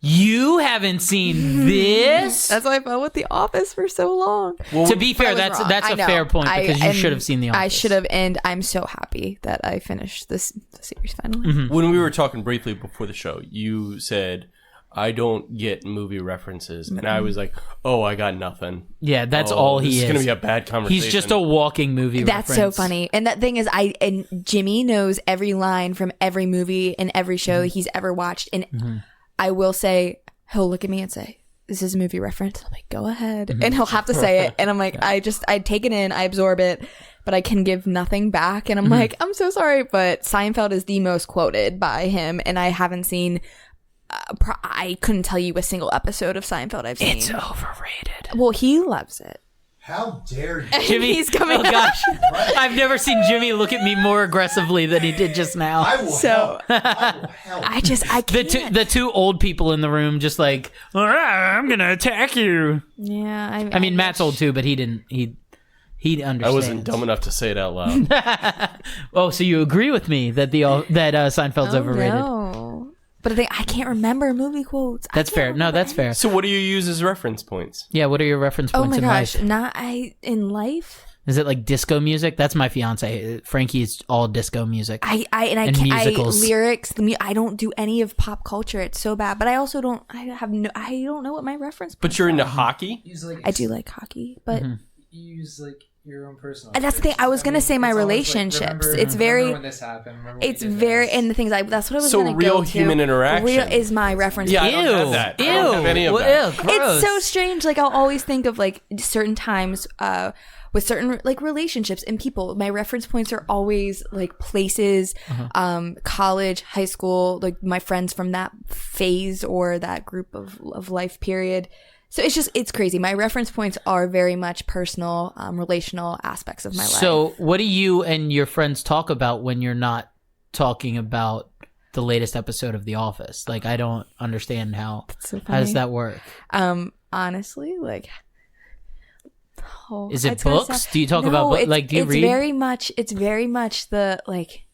you haven't seen this? That's why I felt with The Office for so long. Well, To be fair, I was that's wrong. a I know. fair point because you and should have seen The Office. I should have, and I'm so happy that I finished the series finally. when we were talking briefly before the show, you said, I don't get movie references. And I was like, oh, I got nothing. Yeah, that's all he This is. is going to be a bad conversation. He's just a walking movie That's reference. so funny. And that thing is, and Jimmy knows every line from every movie and every show he's ever watched. And I will say, he'll look at me and say, this is a movie reference. I'm like, go ahead. And he'll have to say it. And I'm like, I take it in, I absorb it, but I can give nothing back. And I'm like, I'm so sorry. But Seinfeld is the most quoted by him. And I haven't seen, I couldn't tell you a single episode of Seinfeld I've seen. It's overrated. Well, he loves it. How dare you? Jimmy, He's coming oh gosh. I've never seen Jimmy look at me more aggressively than he did just now. I will So- help. I will help. I can't. The two old people in the room just like, all right, I'm going to attack you. Yeah. I mean, Matt's old too, but he understands. I wasn't dumb enough to say it out loud. Oh, so you agree with me that Seinfeld's overrated? No. But I can't remember movie quotes. That's fair. No, that's fair. So what do you use as reference points? Yeah, what are your reference Oh points my in gosh, life? in life. Is it like disco music? That's my fiance. Frankie's all disco music. I And can't, musicals. lyrics. I don't do any of pop culture. It's so bad. But I also don't. I don't know what my reference. But you're into hockey? Use like I do like hockey, but use like your own personal. And that's the thing, I was gonna say my it's always, relationships. remember- It's very- remember when this happened. Remember when it's you did very this. and the things that's what I was So gonna real go to. human interaction. Real is my reference. Yeah, I Ew. don't have that. Ew. I don't have any of Well, that. ew, gross. It's so strange. Like I'll always think of like certain times with certain like relationships and people. My reference points are always like places, college, high school, like my friends from that phase or that group of life period. So it's crazy. My reference points are very much personal, relational aspects of my life. So what do you and your friends talk about when you're not talking about the latest episode of The Office? Like, I don't understand how does that work? Honestly, like, is it books? Do you talk about like, do you read? It's very much the, like,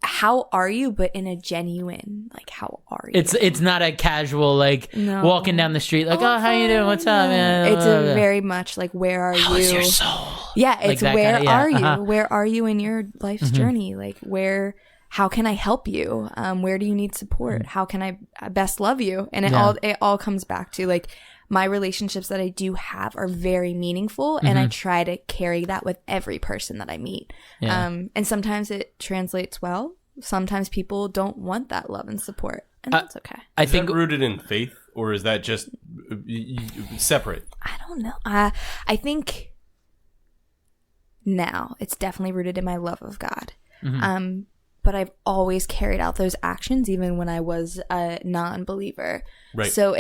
how are you, but in a genuine, like, how are you? It's not a casual, like, walking down the street, like, oh, how you doing? What's up, man? It's a very much like, where are how you? is your soul? Yeah, it's like where kinda, are you? Uh-huh. Where are you in your life's journey? Like, how can I help you? Where do you need support? How can I best love you? And it all comes back to, like, my relationships that I do have are very meaningful, and I try to carry that with every person that I meet. Yeah. And sometimes it translates well. Sometimes people don't want that love and support, and that's okay. I think that rooted in faith, or is that just separate? I don't know. I think now it's definitely rooted in my love of God. But I've always carried out those actions even when I was a non-believer. Right. So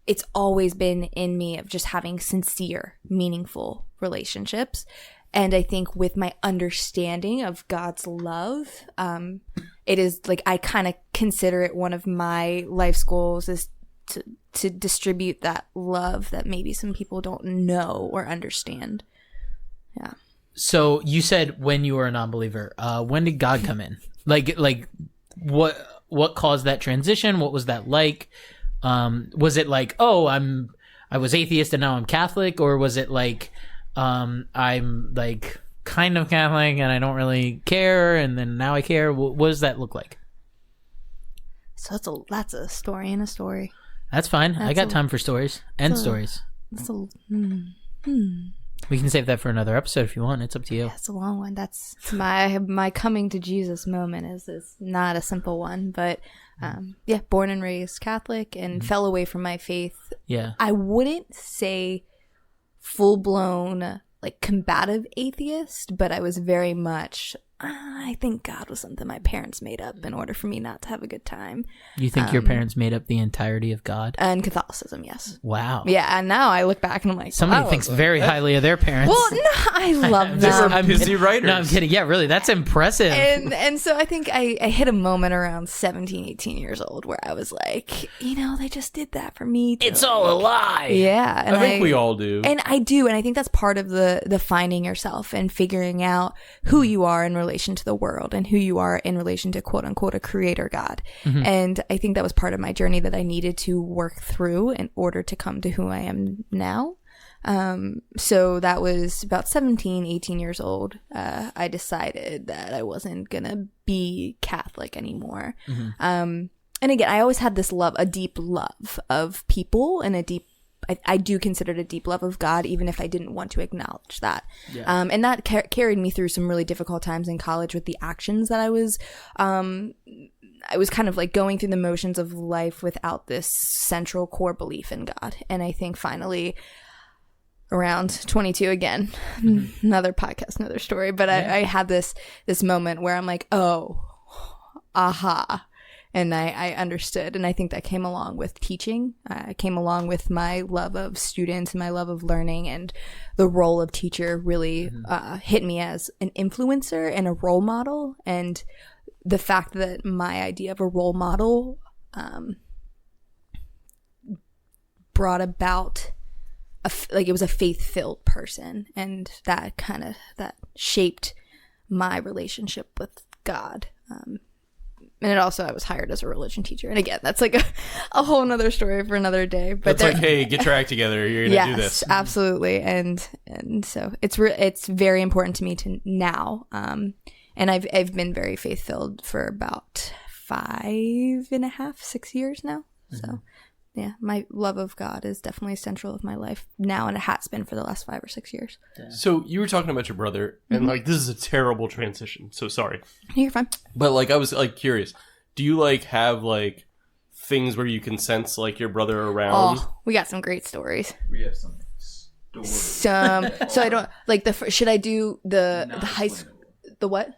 it's always been in me of just having sincere, meaningful relationships. And I think with my understanding of God's love, it is like, I kind of consider it one of my life's goals is to distribute that love that maybe some people don't know or understand. Yeah. So you said when you were a non-believer, when did God come in? Like what caused that transition? What was that like? Was it like, oh, I was atheist and now I'm Catholic, or was it like, I'm like kind of Catholic and I don't really care, and then now I care? What does that look like? So that's a story in a story. That's fine. I got time for stories and stories. We can save that for another episode if you want. It's up to you. Yeah, it's a long one. That's my coming to Jesus moment is not a simple one, but born and raised Catholic and fell away from my faith. Yeah. I wouldn't say full-blown, like, combative atheist, but I was very much, I think God was something my parents made up in order for me not to have a good time. You think your parents made up the entirety of God? And Catholicism, yes. Wow. Yeah, and now I look back and I'm like, somebody thinks very highly of their parents. Well, no, I love them. I'm busy writers. No, I'm kidding. Yeah, really, that's impressive. And so I think I hit a moment around 17, 18 years old where I was like, they just did that for me. It's all a lie. Yeah. And I think we all do. And I do. And I think that's part of the finding yourself and figuring out who you are in relation to the world and who you are in relation to, quote unquote, a creator God. And I think that was part of my journey that I needed to work through in order to come to who I am now. So that was about 17, 18 years old. I decided that I wasn't gonna be Catholic anymore. And again, I always had this a deep love of people, and I do consider it a deep love of God, even if I didn't want to acknowledge that. Yeah. And that carried me through some really difficult times in college with the actions that I was kind of like going through the motions of life without this central core belief in God. And I think finally around 22 again, another podcast, another story, but I had this moment where I'm like, oh, aha. And I understood. And I think that came along with teaching. Came along with my love of students and my love of learning. And the role of teacher really hit me as an influencer and a role model. And the fact that my idea of a role model brought about, it was a faith-filled person. And that shaped my relationship with God. And it also, I was hired as a religion teacher. And again, that's like a whole nother story for another day. But it's like, hey, get your act together. You're going to do this. Yes, absolutely. And so it's very important to me to now. And I've been very faith-filled for about 5.5, 6 years now. So yeah, my love of God is definitely central of my life now, and it has been for the last 5 or 6 years. So you were talking about your brother, and like, this is a terrible transition, so sorry. You're fine. But like, I was like curious, do you like have like things where you can sense like your brother around? Oh, we got some great stories. We have some stories. So I don't like should I do the high school, the what?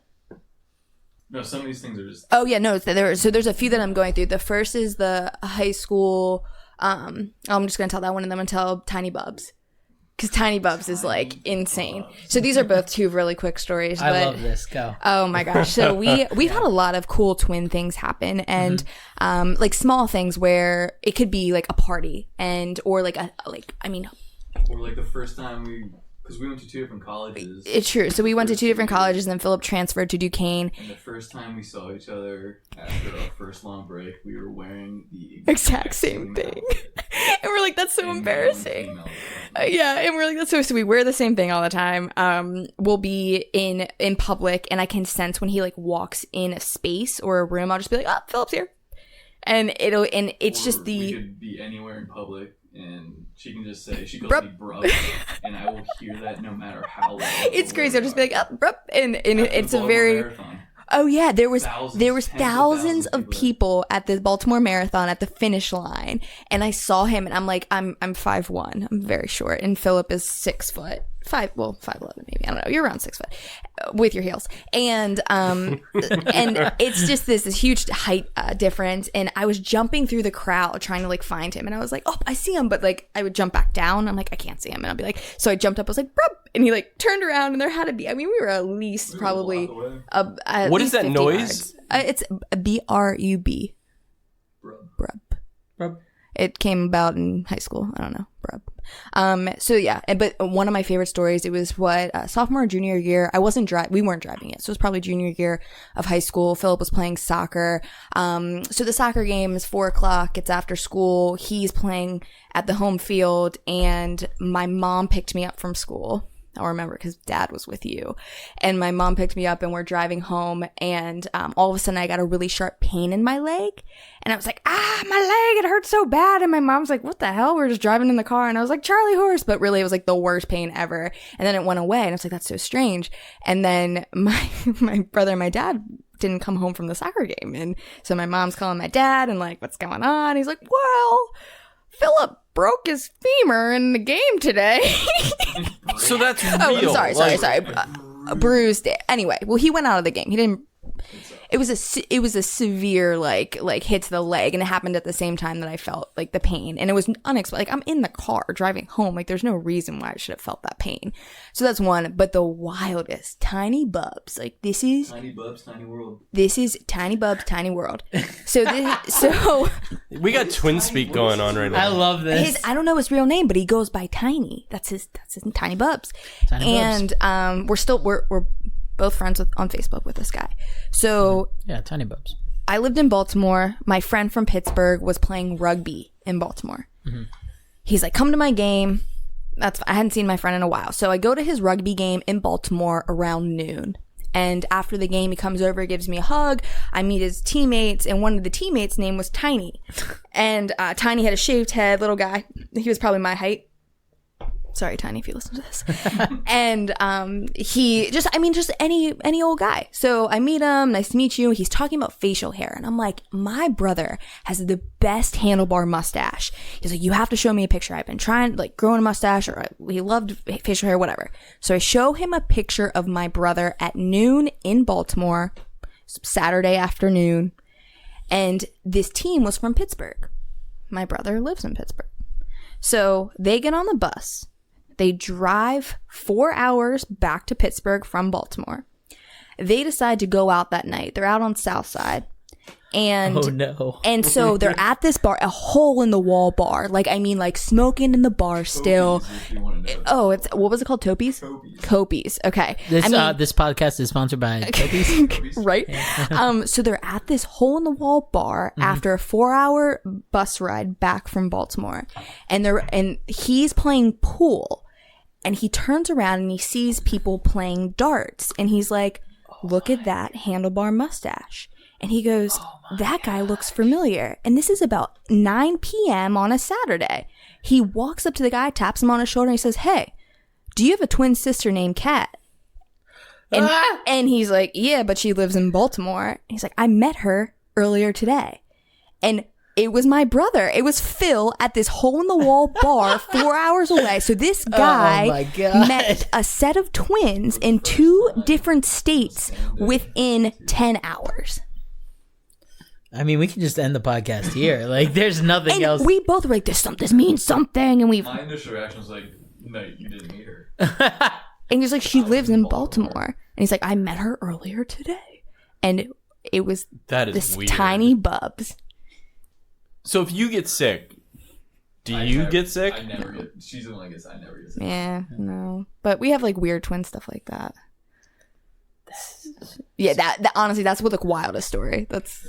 No, some of these things are just. Oh yeah, no. There's a few that I'm going through. The first is the high school. I'm just gonna tell that one, and then I'm gonna tell Tiny Bubs, because Tiny Bubs is like insane. So these are both two really quick stories. I but, love this. Go. Oh my gosh! So we've had a lot of cool twin things happen, and like small things where it could be like a party or like Or like the first time because we went to 2 different colleges. It's true. So we went to 2 different colleges, and then Phillip transferred to Duquesne. And the first time we saw each other after our first long break, we were wearing the Exact same thing. And we're like, that's so embarrassing. Yeah, and we're like, that's so we wear the same thing all the time. We'll be in public, and I can sense when he like walks in a space or a room, I'll just be like, oh, Phillip's here. And it's just we could be anywhere in public, and she can just say, she calls Brup. me bruh, and I will hear that no matter how loud. it's crazy. I'll just be like, oh, brup. And it's a Baltimore very Marathon. Oh yeah, there was Thousands thousands of of people at the Baltimore Marathon at the finish line, and I saw him, and I'm like, I'm 5'1", I'm very short, and Phillip is 6 foot. 5'11" maybe, I don't know, you're around 6 foot with your heels, and it's just this huge height difference, and I was jumping through the crowd trying to like find him, and I was like, oh, I see him, but like I would jump back down, I'm like, I can't see him, and I'll be like, so I jumped up, I was like, brup, and he like turned around, and there had to be, I mean, we were at least probably What is that noise? It's BRUB. Brub. Brub. It came about in high school. I don't know. Brub. So yeah, but one of my favorite stories, it was sophomore or junior year. We weren't driving yet. So it was probably junior year of high school. Phillip was playing soccer. So the soccer game is 4:00. It's after school. He's playing at the home field, and my mom picked me up from school. I'll remember because Dad was with you, and my mom picked me up, and we're driving home, and all of a sudden I got a really sharp pain in my leg, and I was like, my leg, it hurts so bad, and my mom's like, what the hell, we're just driving in the car, and I was like, Charlie horse, but really it was like the worst pain ever, and then it went away, and I was like, that's so strange, and then my brother and my dad didn't come home from the soccer game, and so my mom's calling my dad, and like, what's going on? He's like, well, Phillip broke his femur in the game today. So that's real. Oh, sorry. Bruised it. Anyway, well, he went out of the game. He didn't. It was a severe like hit to the leg, and it happened at the same time that I felt like the pain, and it was unexpected. Like I'm in the car driving home, like there's no reason why I should have felt that pain. So that's one. But the wildest, Tiny Bubs, like this is Tiny Bubs, Tiny World. This is Tiny Bubs, Tiny World. So we got twin speak going on right now. I love this. I don't know his real name, but he goes by Tiny. That's his Tiny Bubs. Tiny Bubs. We're both friends on Facebook with this guy. So yeah, Tiny Bubs. I lived in Baltimore. My friend from Pittsburgh was playing rugby in Baltimore. Mm-hmm. He's like, come to my game. I hadn't seen my friend in a while. So I go to his rugby game in Baltimore around noon. And after the game, he comes over, gives me a hug. I meet his teammates, and one of the teammates' name was Tiny. And Tiny had a shaved head, little guy. He was probably my height. Sorry, Tiny, if you listen to this. And he just any old guy. So I meet him, nice to meet you. He's talking about facial hair. And I'm like, my brother has the best handlebar mustache. He's like, you have to show me a picture. I've been trying, like, growing a mustache, or he loved facial hair, whatever. So I show him a picture of my brother at noon in Baltimore, Saturday afternoon. And this team was from Pittsburgh. My brother lives in Pittsburgh. So they get on the bus. They drive 4 hours back to Pittsburgh from Baltimore. They decide to go out that night. They're out on South Side. And, oh no. And so they're at this bar, a hole in the wall bar. Like, I mean, like smoking in the bar still. What was it called? Topies? Copies. Okay. This podcast is sponsored by Topies. Right? So they're at this hole in the wall bar after a 4-hour bus ride back from Baltimore. And he's playing pool. And he turns around and he sees people playing darts. And he's like, look at that handlebar mustache. And he goes, that guy looks familiar. And this is about 9 p.m. on a Saturday. He walks up to the guy, taps him on his shoulder, and he says, hey, do you have a twin sister named Kat? And he's like, yeah, but she lives in Baltimore. And he's like, I met her earlier today. And It was my brother. It was Phil at this hole-in-the-wall bar 4 hours away. So this guy my God. met a set of twins in 2 different states within 10 hours. I mean, we can just end the podcast here. Like, there's nothing And else. we both were like, this means something. And My initial reaction was like, no, you didn't meet her. and he's like, she lives in Baltimore. And he's like, I met her earlier today. And it was That is this weird. tiny bubs. So if you get sick, do you get sick? I never get. She's the one that gets. I never get sick. Yeah, no. But we have like weird twin stuff like that. Yeah, that honestly, that's what the wildest story. That's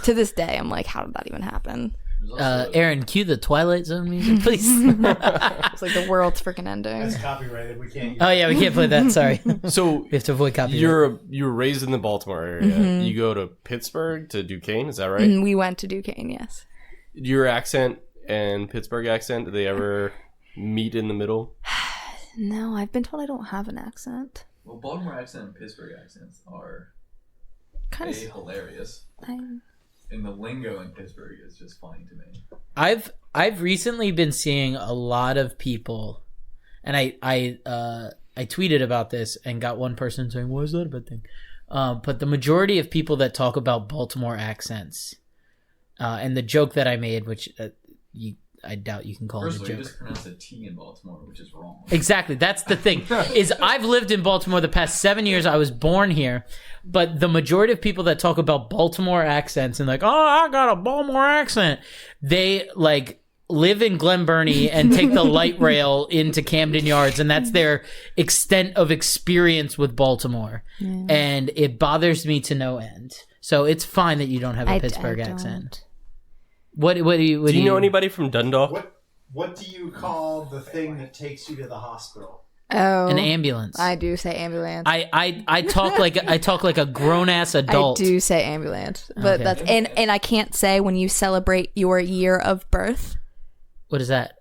to this day, I'm like, how did that even happen? Aaron, cue the Twilight Zone music, please. It's like the world's freaking ending. That's copyrighted. We can't use Oh yeah, we can't play that. Sorry, So we have to avoid copyright. you were raised in the Baltimore area. You go to Pittsburgh to Duquesne, is that right? And we went to Duquesne, yes. Your accent and Pittsburgh accent, did they ever meet in the middle? No, I've been told I don't have an accent. Well, Baltimore accent and Pittsburgh accents are Kind of. hilarious. And the lingo in Pittsburgh is just funny to me. I've recently been seeing a lot of people, and I tweeted about this and got one person saying, "What is that a bad thing?" But the majority of people that talk about Baltimore accents, and the joke that I made, which I doubt you can call First it of a all, you joke. just pronounced a T in Baltimore, which is wrong. Exactly. That's the thing. Is I've lived in Baltimore the past 7 years. I was born here, but the majority of people that talk about Baltimore accents and like, oh, I got a Baltimore accent, they like live in Glen Burnie and take the light rail into Camden Yards, and that's their extent of experience with Baltimore. And it bothers me to no end. So it's fine that you don't have a Pittsburgh accent. What do you Do you know anybody from Dundalk? What do you call the thing that takes you to the hospital? Oh, An ambulance. I do say ambulance. I talk like a grown ass adult. I do say ambulance, but Okay. that's and I can't say when you celebrate your year of birth. What is that?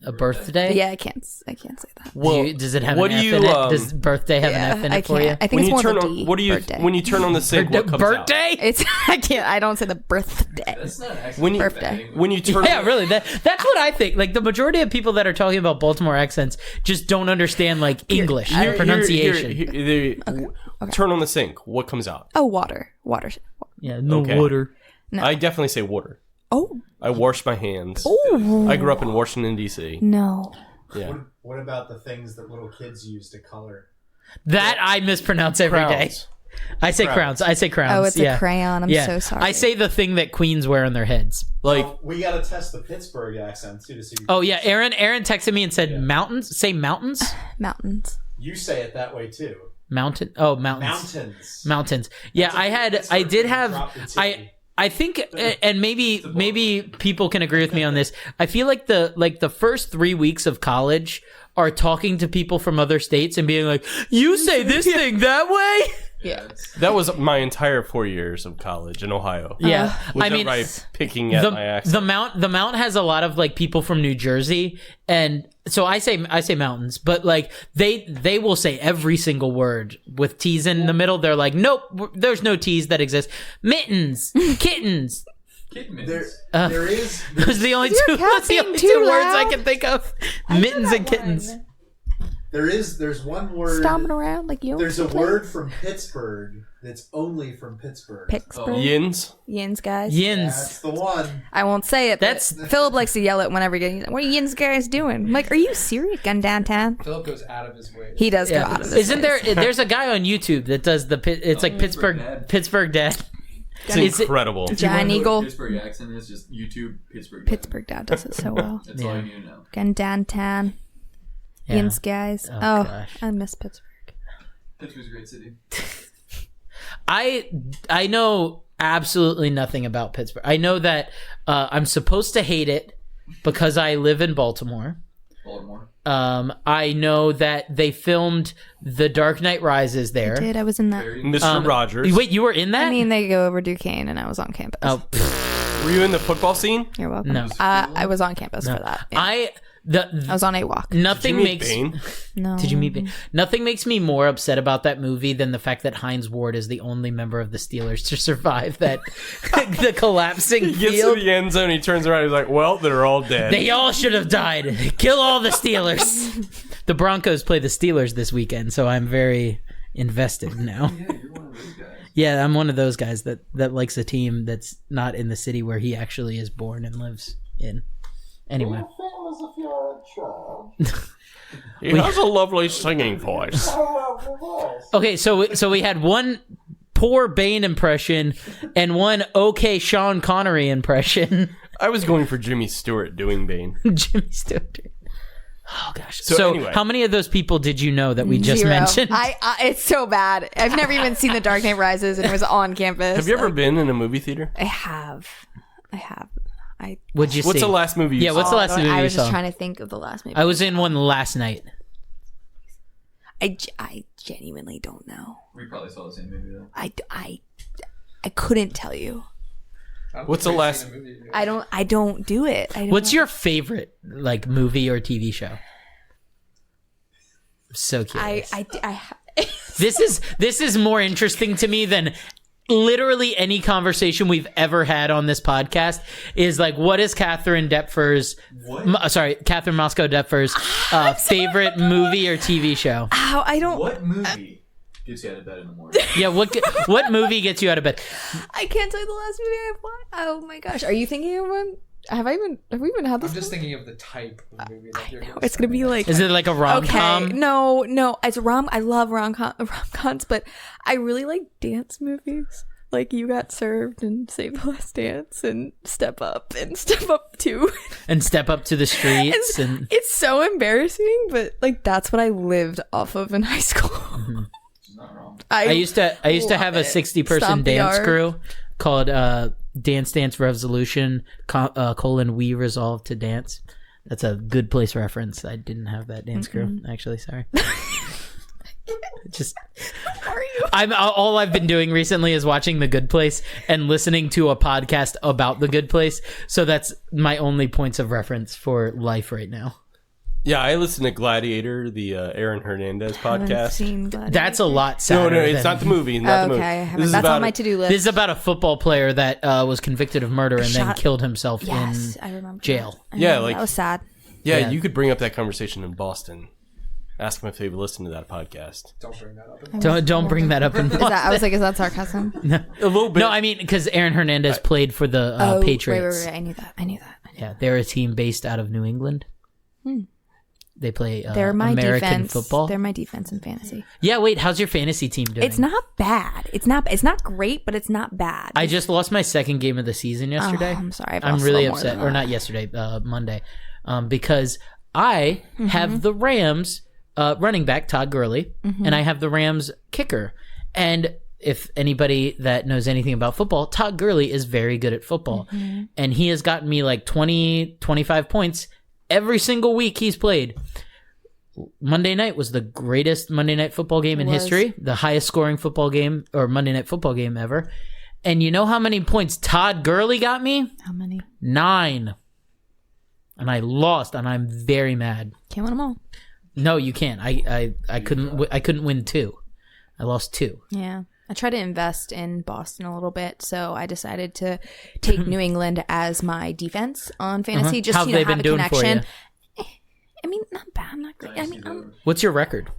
A birthday? Yeah, I can't say that. Well, Does it have what an do F you, in it? Does birthday have an F in I it for you? can't. I think when it's you more turn of a on D, what do you birthday. when you turn on the sink, what comes out? Birthday? It's I can't. I don't say the birthday. That's not actually When you- Birthday. When you turn Yeah, really. That's what I think. Like the majority of people that are talking about Baltimore accents just don't understand like English pronunciation. Turn on the sink, what comes out? Oh, water. Yeah, no Okay. water. I definitely say water. Oh I wash my hands. Ooh. I grew up in Washington D.C. no. Yeah. What about the things that little kids use to color? That I mispronounce every day. Crowns. I say crowns. I say crowns. Oh, it's yeah. a crayon. I'm Yeah. so sorry. I say the thing that queens wear on their heads. Like Well, we got to test the Pittsburgh accent too to see. Oh yeah, Aaron texted me and said mountains. Say mountains. mountains. You say it that way too. Mountain. Oh, mountains. Mountains. Mountains. Yeah, I did have I think, and maybe people can agree with me on this. I feel like the first 3 weeks of college are talking to people from other states and being like, "You say this thing that way." Yeah. that was my entire 4 years of college in Ohio. Yeah, Without I mean, my picking at my accent. the Mount has a lot of like people from New Jersey, and so I say mountains, but like they will say every single word with T's in the middle. They're like, nope, there's no T's that exist. Mittens, kittens. There is. Those are the only two. cat That's the being only too two words I loud? can think of. Mittens and kittens. There's one word. Stomping around like you. There's a word from Pittsburgh that's only from Pittsburgh. Pittsburgh. Yins. Yins, guys. Yins. That's the one. I won't say it. That's- But Philip likes to yell it whenever he gets. What are Yins guys doing? I'm like, are you serious? Gun downtown. Phillip goes out of his way. He does go Yeah. out of his Isn't way. there's a guy on YouTube that does it's like Pittsburgh Dad. Pittsburgh Dad. It's Is it- incredible. Giant Eagle. Pittsburgh accent is just YouTube Pittsburgh. Pittsburgh Dad does it so well. That's all you need to know. Gun downtown. Yeah. Yins guys. Oh, Oh, gosh. I miss Pittsburgh. Pittsburgh's a great city. I know absolutely nothing about Pittsburgh. I know that I'm supposed to hate it because I live in Baltimore. Baltimore. I know that they filmed The Dark Knight Rises there. Did I was in that? Mr. Rogers. Wait, you were in that? I mean, they go over Duquesne, and I was on campus. oh, Were you in the football scene? You're welcome. No. I was on campus for that. Yeah. I was on a walk. Nothing Did you meet makes Bane? No. Did you meet Bane? Nothing makes me more upset about that movie than the fact that Hines Ward is the only member of the Steelers to survive that the collapsing He gets field. to the end zone, he turns around, he's like, well, they're all dead. They all should have died. Kill all the Steelers. The Broncos play the Steelers this weekend, so I'm very invested now. Yeah, you're one of those guys. Yeah, I'm one of those guys that likes a team that's not in the city where he actually is born and lives in. Anyway. He has a lovely singing voice. Okay, so we had one poor Bane impression and one okay Sean Connery impression. I was going for Jimmy Stewart doing Bane. Jimmy Stewart. Oh gosh. So So, anyway. how many of those people did you know that we just 0. mentioned? It's so bad. I've never even seen The Dark Knight Rises, and it was on campus. Have you ever been in a movie theater? I have. What'd you What's see? the last movie you Yeah, saw? what's the last movie I you was just saw? trying to think of the last movie. I was in one last night. I genuinely don't know. We probably saw the same movie though. I couldn't tell you. What's the last... I don't do it. I don't. What's your favorite like movie or TV show? I'm so curious. This is more interesting to me than literally any conversation we've ever had on this podcast. Is like, what is Katherine Depfer's? Katherine Mosco Depfer's favorite movie or TV show? Ow, I don't. What movie gets you out of bed in the morning? Yeah, what movie gets you out of bed? I can't tell you the last movie I've watched. Oh my gosh, are you thinking of one? Have we even had this? I'm just thinking of the type of movie that you're going It's gonna be like. Is it like a rom-com? Okay, no, it's I love rom-coms, but I really like dance movies. Like You Got Served and Save the Last Dance and Step Up and Step Up 2. And Step Up to the Streets and It's so embarrassing, but like that's what I lived off of in high school. She's not wrong. I used to have a 60-person Stomp the dance yard. crew called Dance Dance Resolution : We Resolve to Dance. That's a Good Place reference. I didn't have that dance crew actually. Sorry. Just all I've been doing recently is watching The Good Place and listening to a podcast about The Good Place. So that's my only points of reference for life right now. Yeah, I listen to Gladiator, the Aaron Hernandez podcast. That's a lot sadder. No, it's than- not the movie. Not the movie. Okay, I This haven't. is That's about on my to-do list. This is about a football player that was convicted of murder and then killed himself Yes, in I remember. jail. That. Yeah, like- that was sad. Yeah, you could bring up that conversation in Boston. Ask them if they've listened to that podcast. Don't bring that up. Don't bring that up in Is that, I was like, is that sarcasm? A little bit. No, I mean, because Aaron Hernandez played for the Patriots. Right. I knew that. Yeah, they're a team based out of New England. They play They're my American defense. football. They're my defense in fantasy. Yeah, wait, how's your fantasy team doing? It's not bad. It's not great, but it's not bad. I just lost my second game of the season yesterday. I'm sorry. I've I'm lost a really little more upset. than Or that. not yesterday, Monday. Because I have the Rams running back, Todd Gurley, and I have the Rams kicker. And if anybody that knows anything about football, Todd Gurley is very good at football. And he has gotten me like 20, 25 points every single week he's played. Monday night was the greatest Monday Night Football game in history, the highest scoring football game or Monday Night Football game ever. And you know how many points Todd Gurley got me? How many? 9. And I lost, and I'm very mad. Can't win them all. No, you can't. I couldn't win 2. I lost 2. Yeah. I try to invest in Boston a little bit, so I decided to take New England as my defense on fantasy. Just How to have they have been a doing for connection. you? I mean, not bad, not great. I mean, What's your record?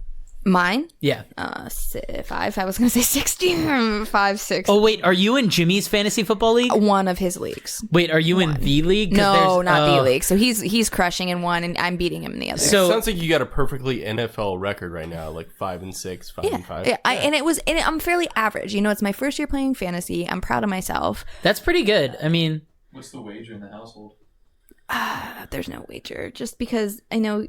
mine. Yeah. 5. I was gonna say 60. 5, 6. Oh wait, are you in Jimmy's fantasy football league? One of his leagues. Wait, are you in the league? 'Cause No, there's- not oh. the league. So he's crushing in one, and I'm beating him in the other. So Sounds like you got a perfectly NFL record right now, like 5-6, 5-5. Yeah, I'm fairly average. You know, it's my first year playing fantasy. I'm proud of myself. that's pretty good. I mean, What's the wager in the household? There's no wager, just because I know.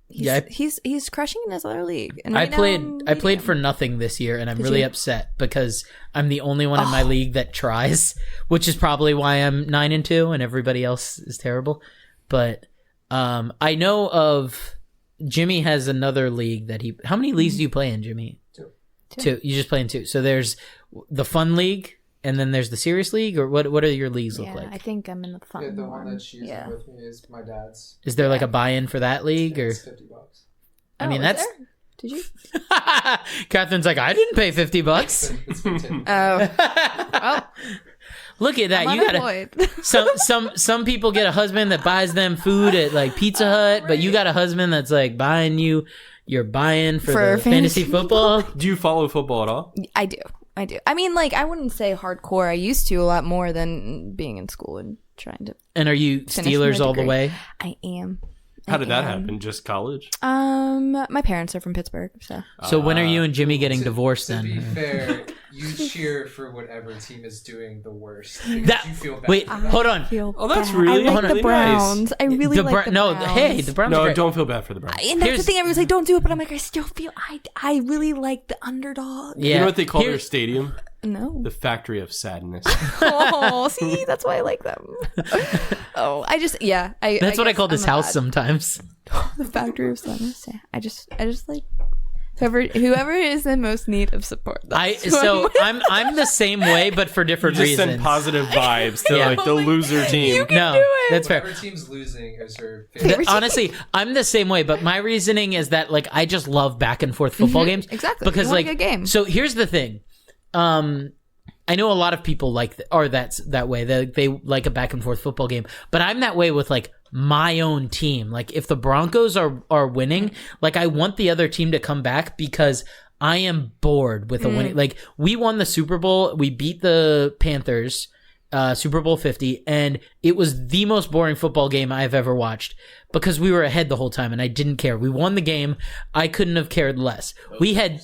Yeah, He's crushing in his other league. And I right now played I'm I beating played him. for nothing this year, and I'm really you? upset because I'm the only one in my league that tries, which is probably why I'm 9-2 and everybody else is terrible. But I know of Jimmy has another league that how many leagues do you play in, Jimmy? 2. You just play in 2. So there's the fun league and then there's the serious league, or what do your leagues look like? I think I'm in the fun Yeah, the one one. that she's in with me is my dad's. Is there like a buy-in for that league, or? It's $50. I mean, is that's. there? Did you? Catherine's like, I didn't pay $50. It's been taken. Oh, Look at that! I'm You gotta. unemployed. Some people get a husband that buys them food at like Pizza Hut, but you got a husband that's like buying you. You're buying for the fantasy football. Do you follow football at all? I do. I mean, like, I wouldn't say hardcore. I used to a lot more than being in school and trying to. And are you finish Steelers my all the degree. way? I am. How did that happen? Just college? My parents are from Pittsburgh, so. So when are you and Jimmy getting divorced To be then? fair, you cheer for whatever team is doing the worst. Because That- you feel bad. wait, for them. hold on. Oh, that's really I like really the Browns. nice. I really like the No, Browns. hey, the Browns. are No, great. don't feel bad for the Browns. And that's Here's- the thing. Everyone's like, "Don't do it," but I'm like, I still feel. I really like the underdog. Yeah. You know what they call Here- their stadium? No. The Factory of Sadness. Oh, see, that's why I like them. Oh, I just That's what I guess call this I'm house bad. sometimes. The Factory of Sadness. Yeah, I just like whoever is in most need of support. That's who I'm with. I'm the same way, but for different Just reasons. send positive vibes to Yeah. like the loser team. You can No, do it. that's fair. Whatever team's losing is her Favorite favorite. team. Honestly, I'm the same way, but my reasoning is that like I just love back and forth football games. Exactly. Because You want like a good game. So here's the thing. I know a lot of people like that's that way. They like a back and forth football game, but I'm that way with like my own team. Like if the Broncos are winning, like I want the other team to come back because I am bored with a winning. Like we won the Super Bowl, we beat the Panthers, Super Bowl 50, and it was the most boring football game I've ever watched because we were ahead the whole time and I didn't care. We won the game. I couldn't have cared less. We had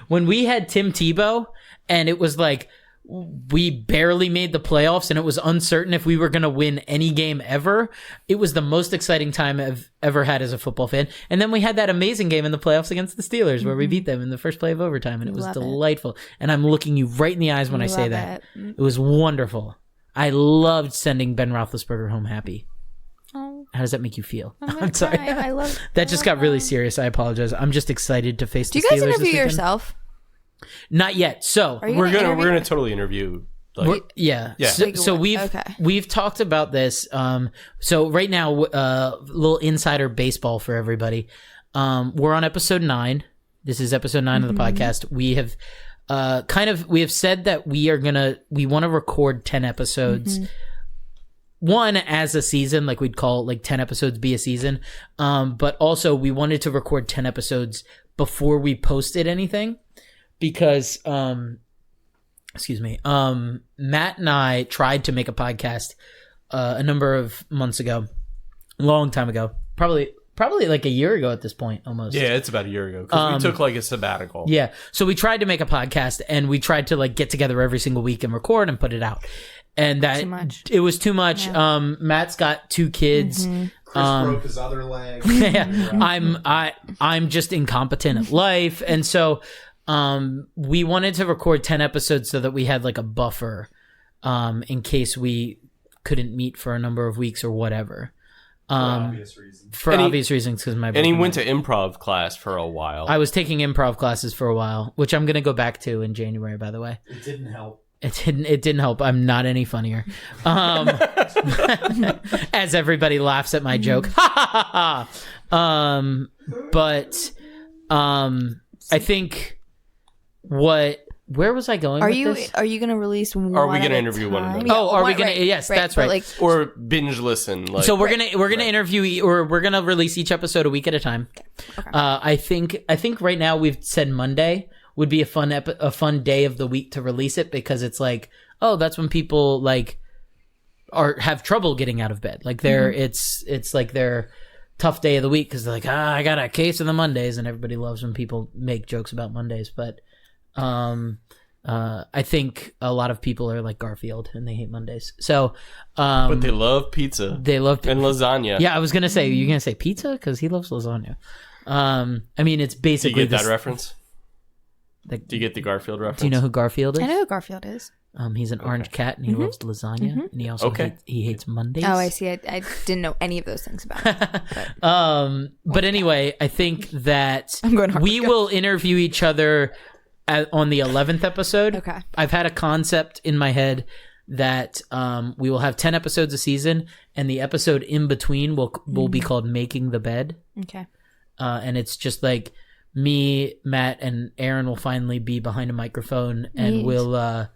when we had Tim Tebow and it was like we barely made the playoffs and it was uncertain if we were going to win any game ever. It was the most exciting time I've ever had as a football fan. And then we had that amazing game in the playoffs against the Steelers where we beat them in the first play of overtime and it was Love it. delightful. And I'm looking you right in the eyes when I say Love that. it. It was wonderful. I loved sending Ben Roethlisberger home happy. Oh, How does that make you feel? I'm I'm sorry. I love That just got really serious. I apologize. I'm just excited to face Do the you guys Steelers this interview weekend. yourself? Not yet. So Are you We're gonna interview? totally interview. Like, Yeah. Yeah. So, Like so what? we've Okay. we've talked about this. So right now, little insider baseball for everybody. We're on episode 9. This is episode 9 of the podcast. We have we have said that we want to record 10 episodes. One as a season, like we'd call like 10 episodes be a season. But also we wanted to record 10 episodes before we posted anything because, excuse me. Matt and I tried to make a podcast a number of months ago, a long time ago, probably like a year ago at this point, almost. yeah, it's about a year ago because we took like a sabbatical. Yeah. So we tried to make a podcast and we tried to like get together every single week and record and put it out. And that Too much. it was too much. Matt's got 2 kids. Chris broke his other leg. Yeah. I'm just incompetent at life. And so we wanted to record 10 episodes so that we had like a buffer in case we couldn't meet for a number of weeks or whatever. Obvious reasons. For obvious reasons, because my And he broken went leg. to improv class for a while. I was taking improv classes for a while, which I'm going to go back to in January, by the way. It didn't help. It didn't help. I'm not any funnier. As everybody laughs at my joke. But I think where was I going with this? Are you gonna release one? Are we at gonna a interview one of time? them? Yeah, Oh, are we one- gonna? Yes, that's but, right. Like, or binge listen. Like, So we're gonna interview or we're gonna release each episode a week at a time. Okay. I think right now we've said Monday would be a fun day of the week to release it because it's like, oh, that's when people like have trouble getting out of bed. Like it's like their tough day of the week because they're like, I got a case of the Mondays, and everybody loves when people make jokes about Mondays. But I think a lot of people are like Garfield and they hate Mondays. So but they love pizza. they love and lasagna. Yeah, I was gonna say, you're gonna say pizza because he loves lasagna. I mean, it's Do you basically get that reference? Like, Do you get the Garfield reference? do you know who Garfield is? I know who Garfield is. He's an orange cat and he loves lasagna and he also hates Mondays. Oh, I see. I didn't know any of those things about him. But anyway, I think that I'm going hard. we will interview each other on the 11th episode. Okay. I've had a concept in my head that we will have 10 episodes a season, and the episode in between will be called Making the Bed. Okay. And it's just like me, Matt, and Aaron will finally be behind a microphone, and we'll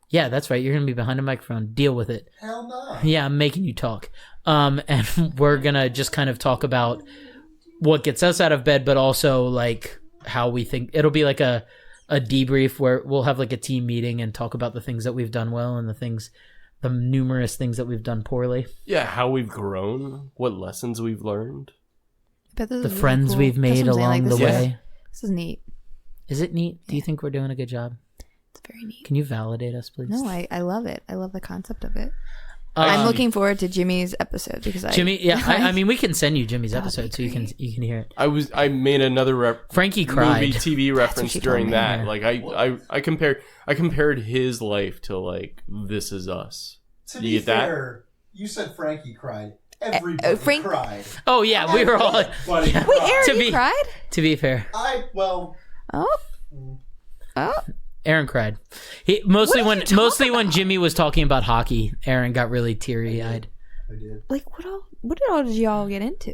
yeah, that's right, you're gonna be behind a microphone. Deal with it. Hell no. Yeah, I'm making you talk. And we're gonna just kind of talk about what gets us out of bed, but also like how we think. It'll be like a debrief where we'll have like a team meeting and talk about the things that we've done well and the numerous things that we've done poorly. Yeah, how we've grown, what lessons we've learned. But this The is really friends cool. we've made That's what I'm saying, along the this is- way. This is neat. Is it neat? Do you think we're doing a good job? It's very neat. Can you validate us, please? No, I love it. I love the concept of it. I'm looking forward to Jimmy's episode because Jimmy, I mean, we can send you Jimmy's episode so you can hear it. I made another Frankie cried. movie TV reference she during told me. that. Like I compared his life to like This Is Us. To You be get that? fair, you said Frankie cried. Everybody Frank- cried. Oh yeah, we were all. Buddy Yeah. Wait, cried. Aaron, To you be- cried? To be fair, Well, Oh. Oh. Aaron cried. Mostly What are you talking when Jimmy was talking about hockey, Aaron got really teary eyed. I did. Like what all did y'all get into?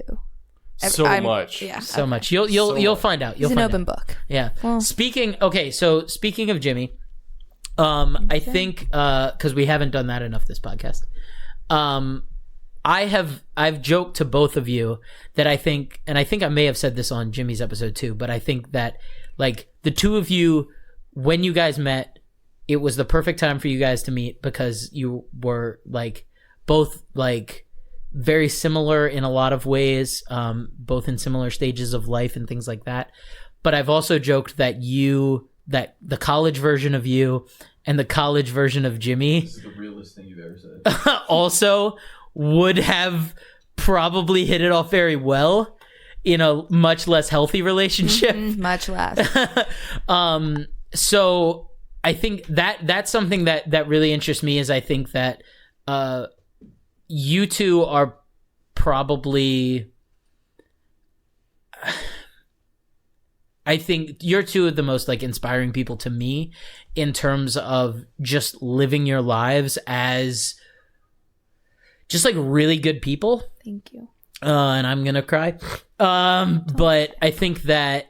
So much. Yeah. So okay. much. You'll much. find out. He's You'll an find open out. book. Yeah. Well- Speaking of Jimmy, I think because we haven't done that enough this podcast, I've joked to both of you that I think I may have said this on Jimmy's episode too, but I think that like the two of you, when you guys met, it was the perfect time for you guys to meet because you were like both like very similar in a lot of ways, both in similar stages of life and things like that. But I've also joked that the college version of you and the college version of Jimmy This is the realest thing you've ever said. also would have probably hit it off very well in a much less healthy relationship. Much less. So I think that's something that really interests me is I think that you two are probably, I think you're two of the most like inspiring people to me in terms of just living your lives as just like really good people. Thank you. And I'm gonna cry. But I think that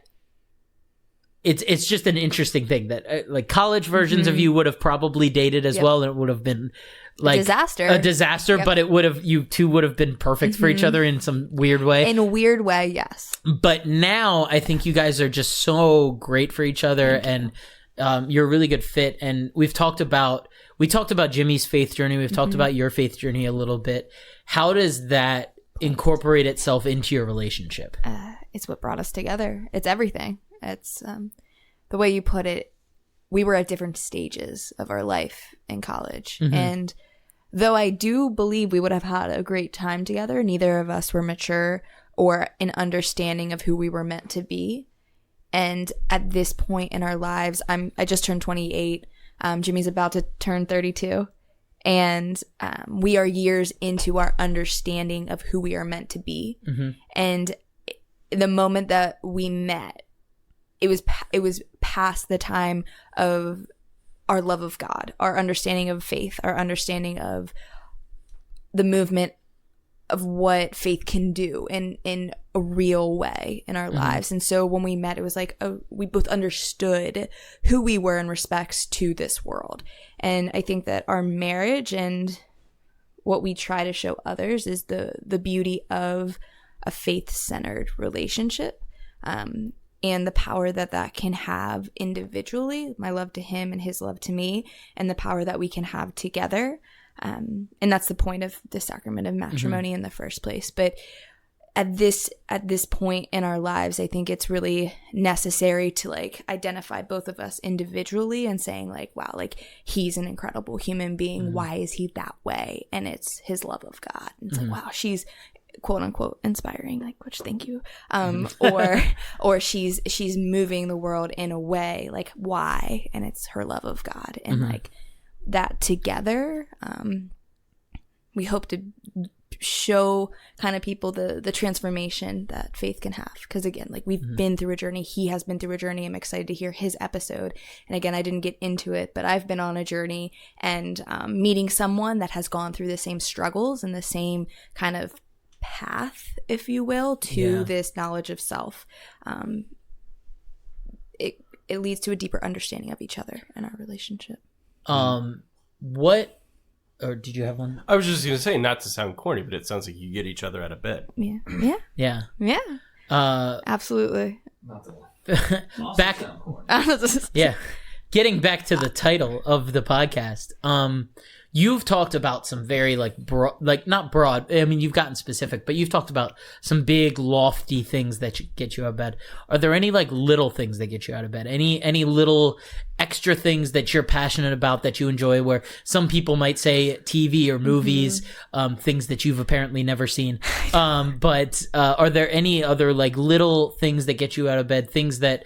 it's just an interesting thing that like college versions of you would have probably dated as well, and it would have been like a disaster. But it would have, you two would have been perfect for each other in some weird way. In a weird way, yes. But now I think you guys are just so great for each other, and you're a really good fit. And we talked about Jimmy's faith journey. We've talked about your faith journey a little bit. How does that incorporate itself into your relationship? It's what brought us together. It's everything. It's the way you put it. We were at different stages of our life in college. And though I do believe we would have had a great time together, neither of us were mature or an understanding of who we were meant to be. And at this point in our lives, I just turned 28. Jimmy's about to turn 32. And we are years into our understanding of who we are meant to be. And the moment that we met, it was past the time of our love of God, our understanding of faith, our understanding of the movement of what faith can do in a real way in our lives. And so when we met, it was like, we both understood who we were in respects to this world. And I think that our marriage and what we try to show others is the beauty of a faith-centered relationship. And the power that can have individually, my love to him and his love to me, and the power that we can have together. And that's the point of the sacrament of matrimony in the first place. But at this point in our lives, I think it's really necessary to like identify both of us individually and saying like, wow, like he's an incredible human being. Why is he that way? And it's his love of God. And it's like, wow, she's quote unquote inspiring, like, which thank you. Or she's moving the world in a way, like why? And it's her love of God. And like that together, we hope to show kind of people the transformation that faith can have. Because again, like we've been through a journey. He has been through a journey. I'm excited to hear his episode. And again, I didn't get into it, but I've been on a journey, and meeting someone that has gone through the same struggles and the same kind of path, if you will, to this knowledge of self. It leads to a deeper understanding of each other and our relationship. What, or did you have one? I was just gonna say, not to sound corny, but it sounds like you get each other out of bed. Yeah. Absolutely. Not the Back. Yeah. Getting back to the title of the podcast, you've talked about some very not broad. I mean, you've gotten specific, but you've talked about some big, lofty things that get you out of bed. Are there any like little things that get you out of bed? Any little extra things that you're passionate about that you enjoy? Where some people might say TV or movies, things that you've apparently never seen. But are there any other like little things that get you out of bed? Things that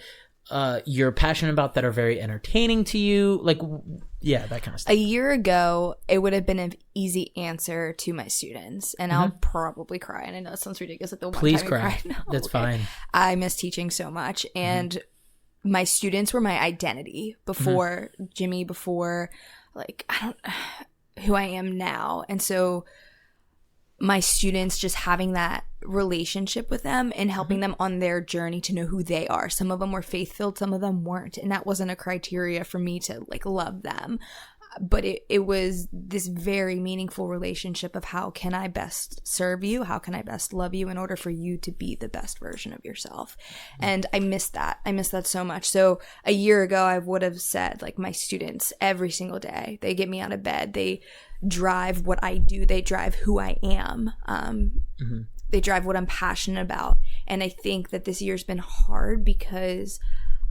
you're passionate about that are very entertaining to you, like that kind of stuff. A year ago, it would have been an easy answer to my students, and I'll probably cry. And I know it sounds ridiculous. Like the one Please time cry. No, That's fine. I miss teaching so much, and my students were my identity before Jimmy, before like who I am now, and so my students, just having that relationship with them and helping them on their journey to know who they are. Some of them were faith-filled, some of them weren't, and that wasn't a criteria for me to like love them. But it was this very meaningful relationship of how can I best serve you? How can I best love you in order for you to be the best version of yourself? And I miss that. I miss that so much. So a year ago, I would have said like my students every single day, they get me out of bed. They drive what I do. They drive who I am. They drive what I'm passionate about. And I think that this year's been hard because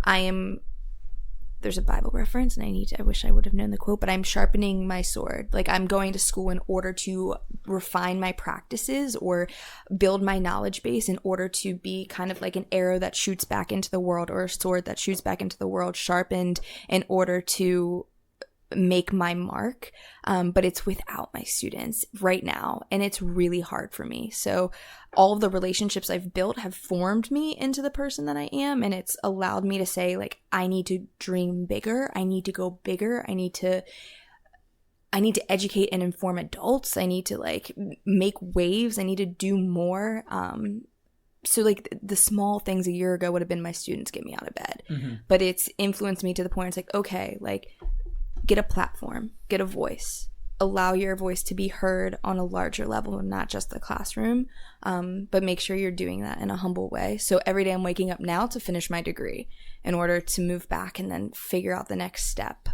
there's a Bible reference, and I wish I would have known the quote, but I'm sharpening my sword. Like I'm going to school in order to refine my practices or build my knowledge base in order to be kind of like an arrow that shoots back into the world, or a sword that shoots back into the world, sharpened in order to make my mark. But it's without my students right now, and it's really hard for me. So all of the relationships I've built have formed me into the person that I am, and it's allowed me to say like I need to dream bigger, I need to go bigger, I need to educate and inform adults, I need to like make waves, I need to do more. So like the small things a year ago would have been my students get me out of bed, but it's influenced me to the point it's like, okay, like get a platform, get a voice, allow your voice to be heard on a larger level, not just the classroom, but make sure you're doing that in a humble way. So every day I'm waking up now to finish my degree in order to move back and then figure out the next step.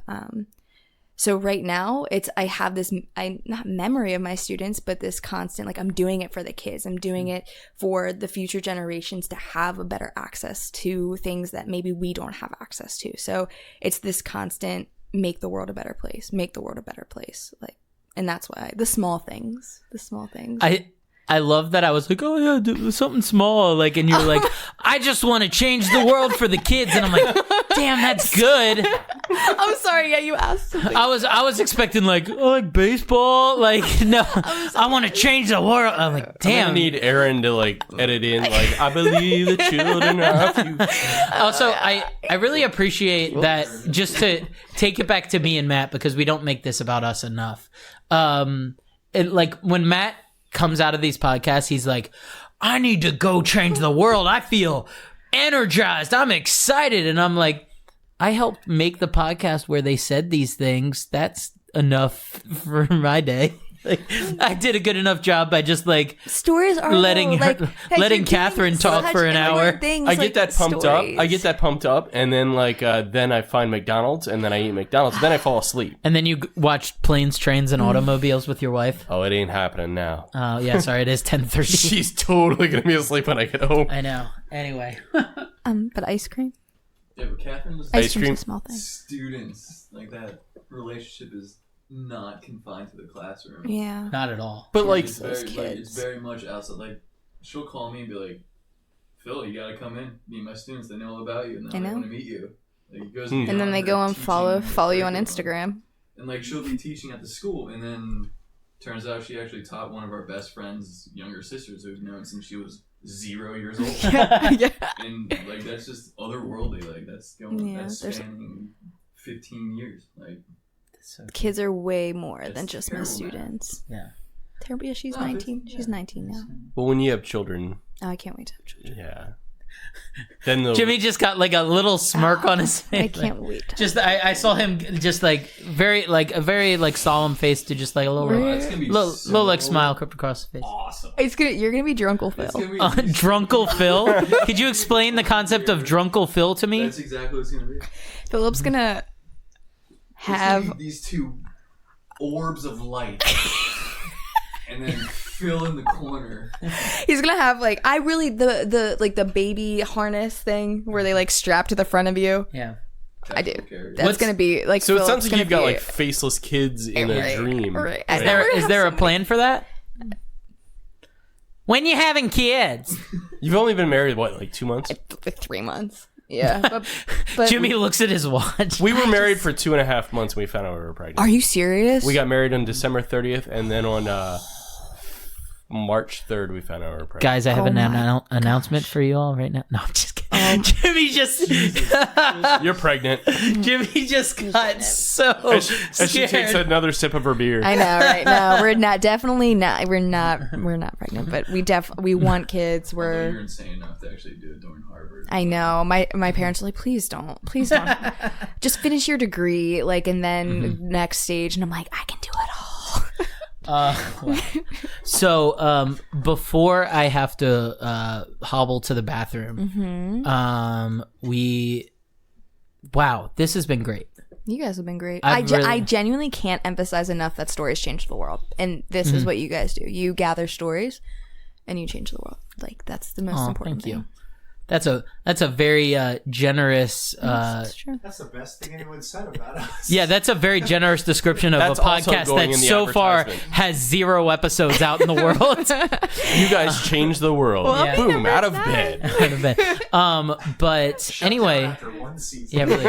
So right now I have this, not memory of my students, but this constant, like I'm doing it for the kids. I'm doing it for the future generations to have a better access to things that maybe we don't have access to. So it's this constant, make the world a better place, like, and that's why the small things. I love that. I was like, oh yeah, do something small, like, and you're like, I just want to change the world for the kids, and I'm like, damn, that's good. I'm sorry, yeah, you asked something. I was expecting like baseball, like no, I want to change the world. I'm like, damn. I'm gonna need Aaron to like edit in like, I believe the children are future. Also, I really appreciate that. Just to take it back to me and Matt, because we don't make this about us enough. Like when Matt comes out of these podcasts, he's like, I need to go change the world. I feel energized. I'm excited. And I'm like, I helped make the podcast where they said these things. That's enough for my day. Like, I did a good enough job by just like stories are letting getting Katherine talk for an hour. I get that pumped up, and then then I find McDonald's, and then I eat McDonald's, and then I fall asleep. And then you watch Planes, Trains, and Automobiles with your wife. Oh, it ain't happening now. Oh yeah, sorry, it is 10:30. She's totally gonna be asleep when I get home. I know. Anyway, but ice cream. Yeah, but Catherine was Ice cream's a small thing. students, like that relationship is not confined to the classroom. Yeah. not at all. But like, It's very much outside. Like, she'll call me and be like, Phil, you gotta come in, meet my students, they know all about you, and then they want to meet you. Like, it goes And then they go and follow you on Instagram. And like, she'll be teaching at the school, and then Turns out she actually taught one of our best friends' younger sisters who we've known since she was 0 years old. Yeah. And like that's just otherworldly. Like that's spanning 15 years. Like So Kids are way more than That's just my terrible, students. yeah. Terrible. Yeah, she's 19. She's 19 now. Well, when you have children, Oh, I can't wait to have children. yeah. Then the Jimmy just got like a little smirk on his face. I can't wait. Just I saw him just like a very like solemn face to just like a little it's gonna be little like smile crept across his face. awesome. You're gonna be Drunkle Phil. It's gonna be Drunkle Phil? Could you explain the concept of Drunkle Phil to me? That's exactly what it's gonna be. Philip's gonna have There's gonna be these two orbs of light, and then Phil in the corner. he's gonna have like the baby harness thing where they like strap to the front of you. Yeah. I do. Character. That's gonna be like. So it Philip's sounds like gonna you've got be- like faceless kids in a dream. Right. Right? Is there a plan for that? When you having kids? You've only been married what, like 2 months? Like 3 months. Yeah, but Jimmy looks at his watch. We were married for 2.5 months when we found out we were pregnant. Are you serious? We got married on December 30th, and then on March 3rd we found out we were pregnant. Guys, I have Oh an my announcement for you all right now. No, I'm just kidding. Jimmy just You're pregnant. Jimmy just got so As she takes scared. another sip of her beer. I know, right? No, we're not. Definitely not. We're not pregnant, but we want kids. Although you're We're. insane enough to actually do it during Harvard. I know. My parents are like, please don't, just finish your degree, like, and then next stage. And I'm like, I can do it all. Wow. So before I have to hobble to the bathroom, wow, this has been great. You guys have been great. I've I genuinely can't emphasize enough that stories change the world, and this is what you guys do. You gather stories, and you change the world. Like that's the most important Thank thing. you. That's a very generous. That's true. That's the best thing anyone said about us. Yeah, that's a very generous description of That's a also podcast going that in the so far advertisement. has 0 episodes out in the world. You guys changed the world. Yeah. Boom, out of bed. But anyway, After one season. yeah, really.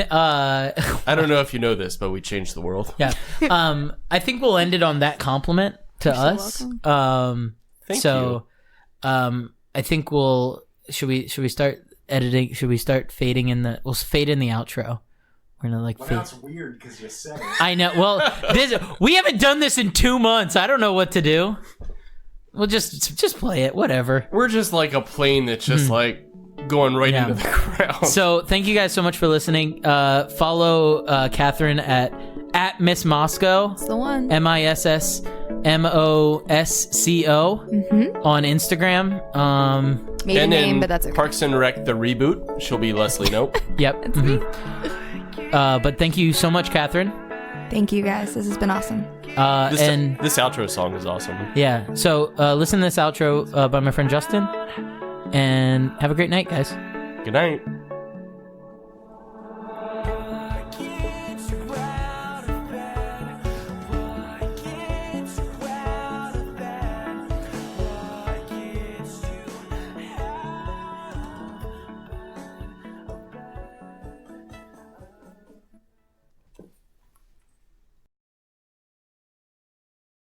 I don't know if you know this, but we changed the world. Yeah. I think we'll end it on that compliment to us. Thank you. I think should we start editing? Should we start fading in we'll fade in the outro. We're gonna like Well, fade. now it's weird because you said it. I know. Well, we haven't done this in 2 months. I don't know what to do. We'll just play it. Whatever. We're just like a plane that's just like going right into the ground. So thank you guys so much for listening. Follow Katherine at Miss Mosco. That's the one. MISSMOSCO on Instagram. Maiden and name, in but that's okay. Parks and Rec, the reboot, she'll be Leslie Nope. Yep. But thank you so much, Katherine. Thank you guys. This has been awesome. This outro song is awesome. Yeah. So listen to this outro by my friend Justin, and have a great night, guys. Good night.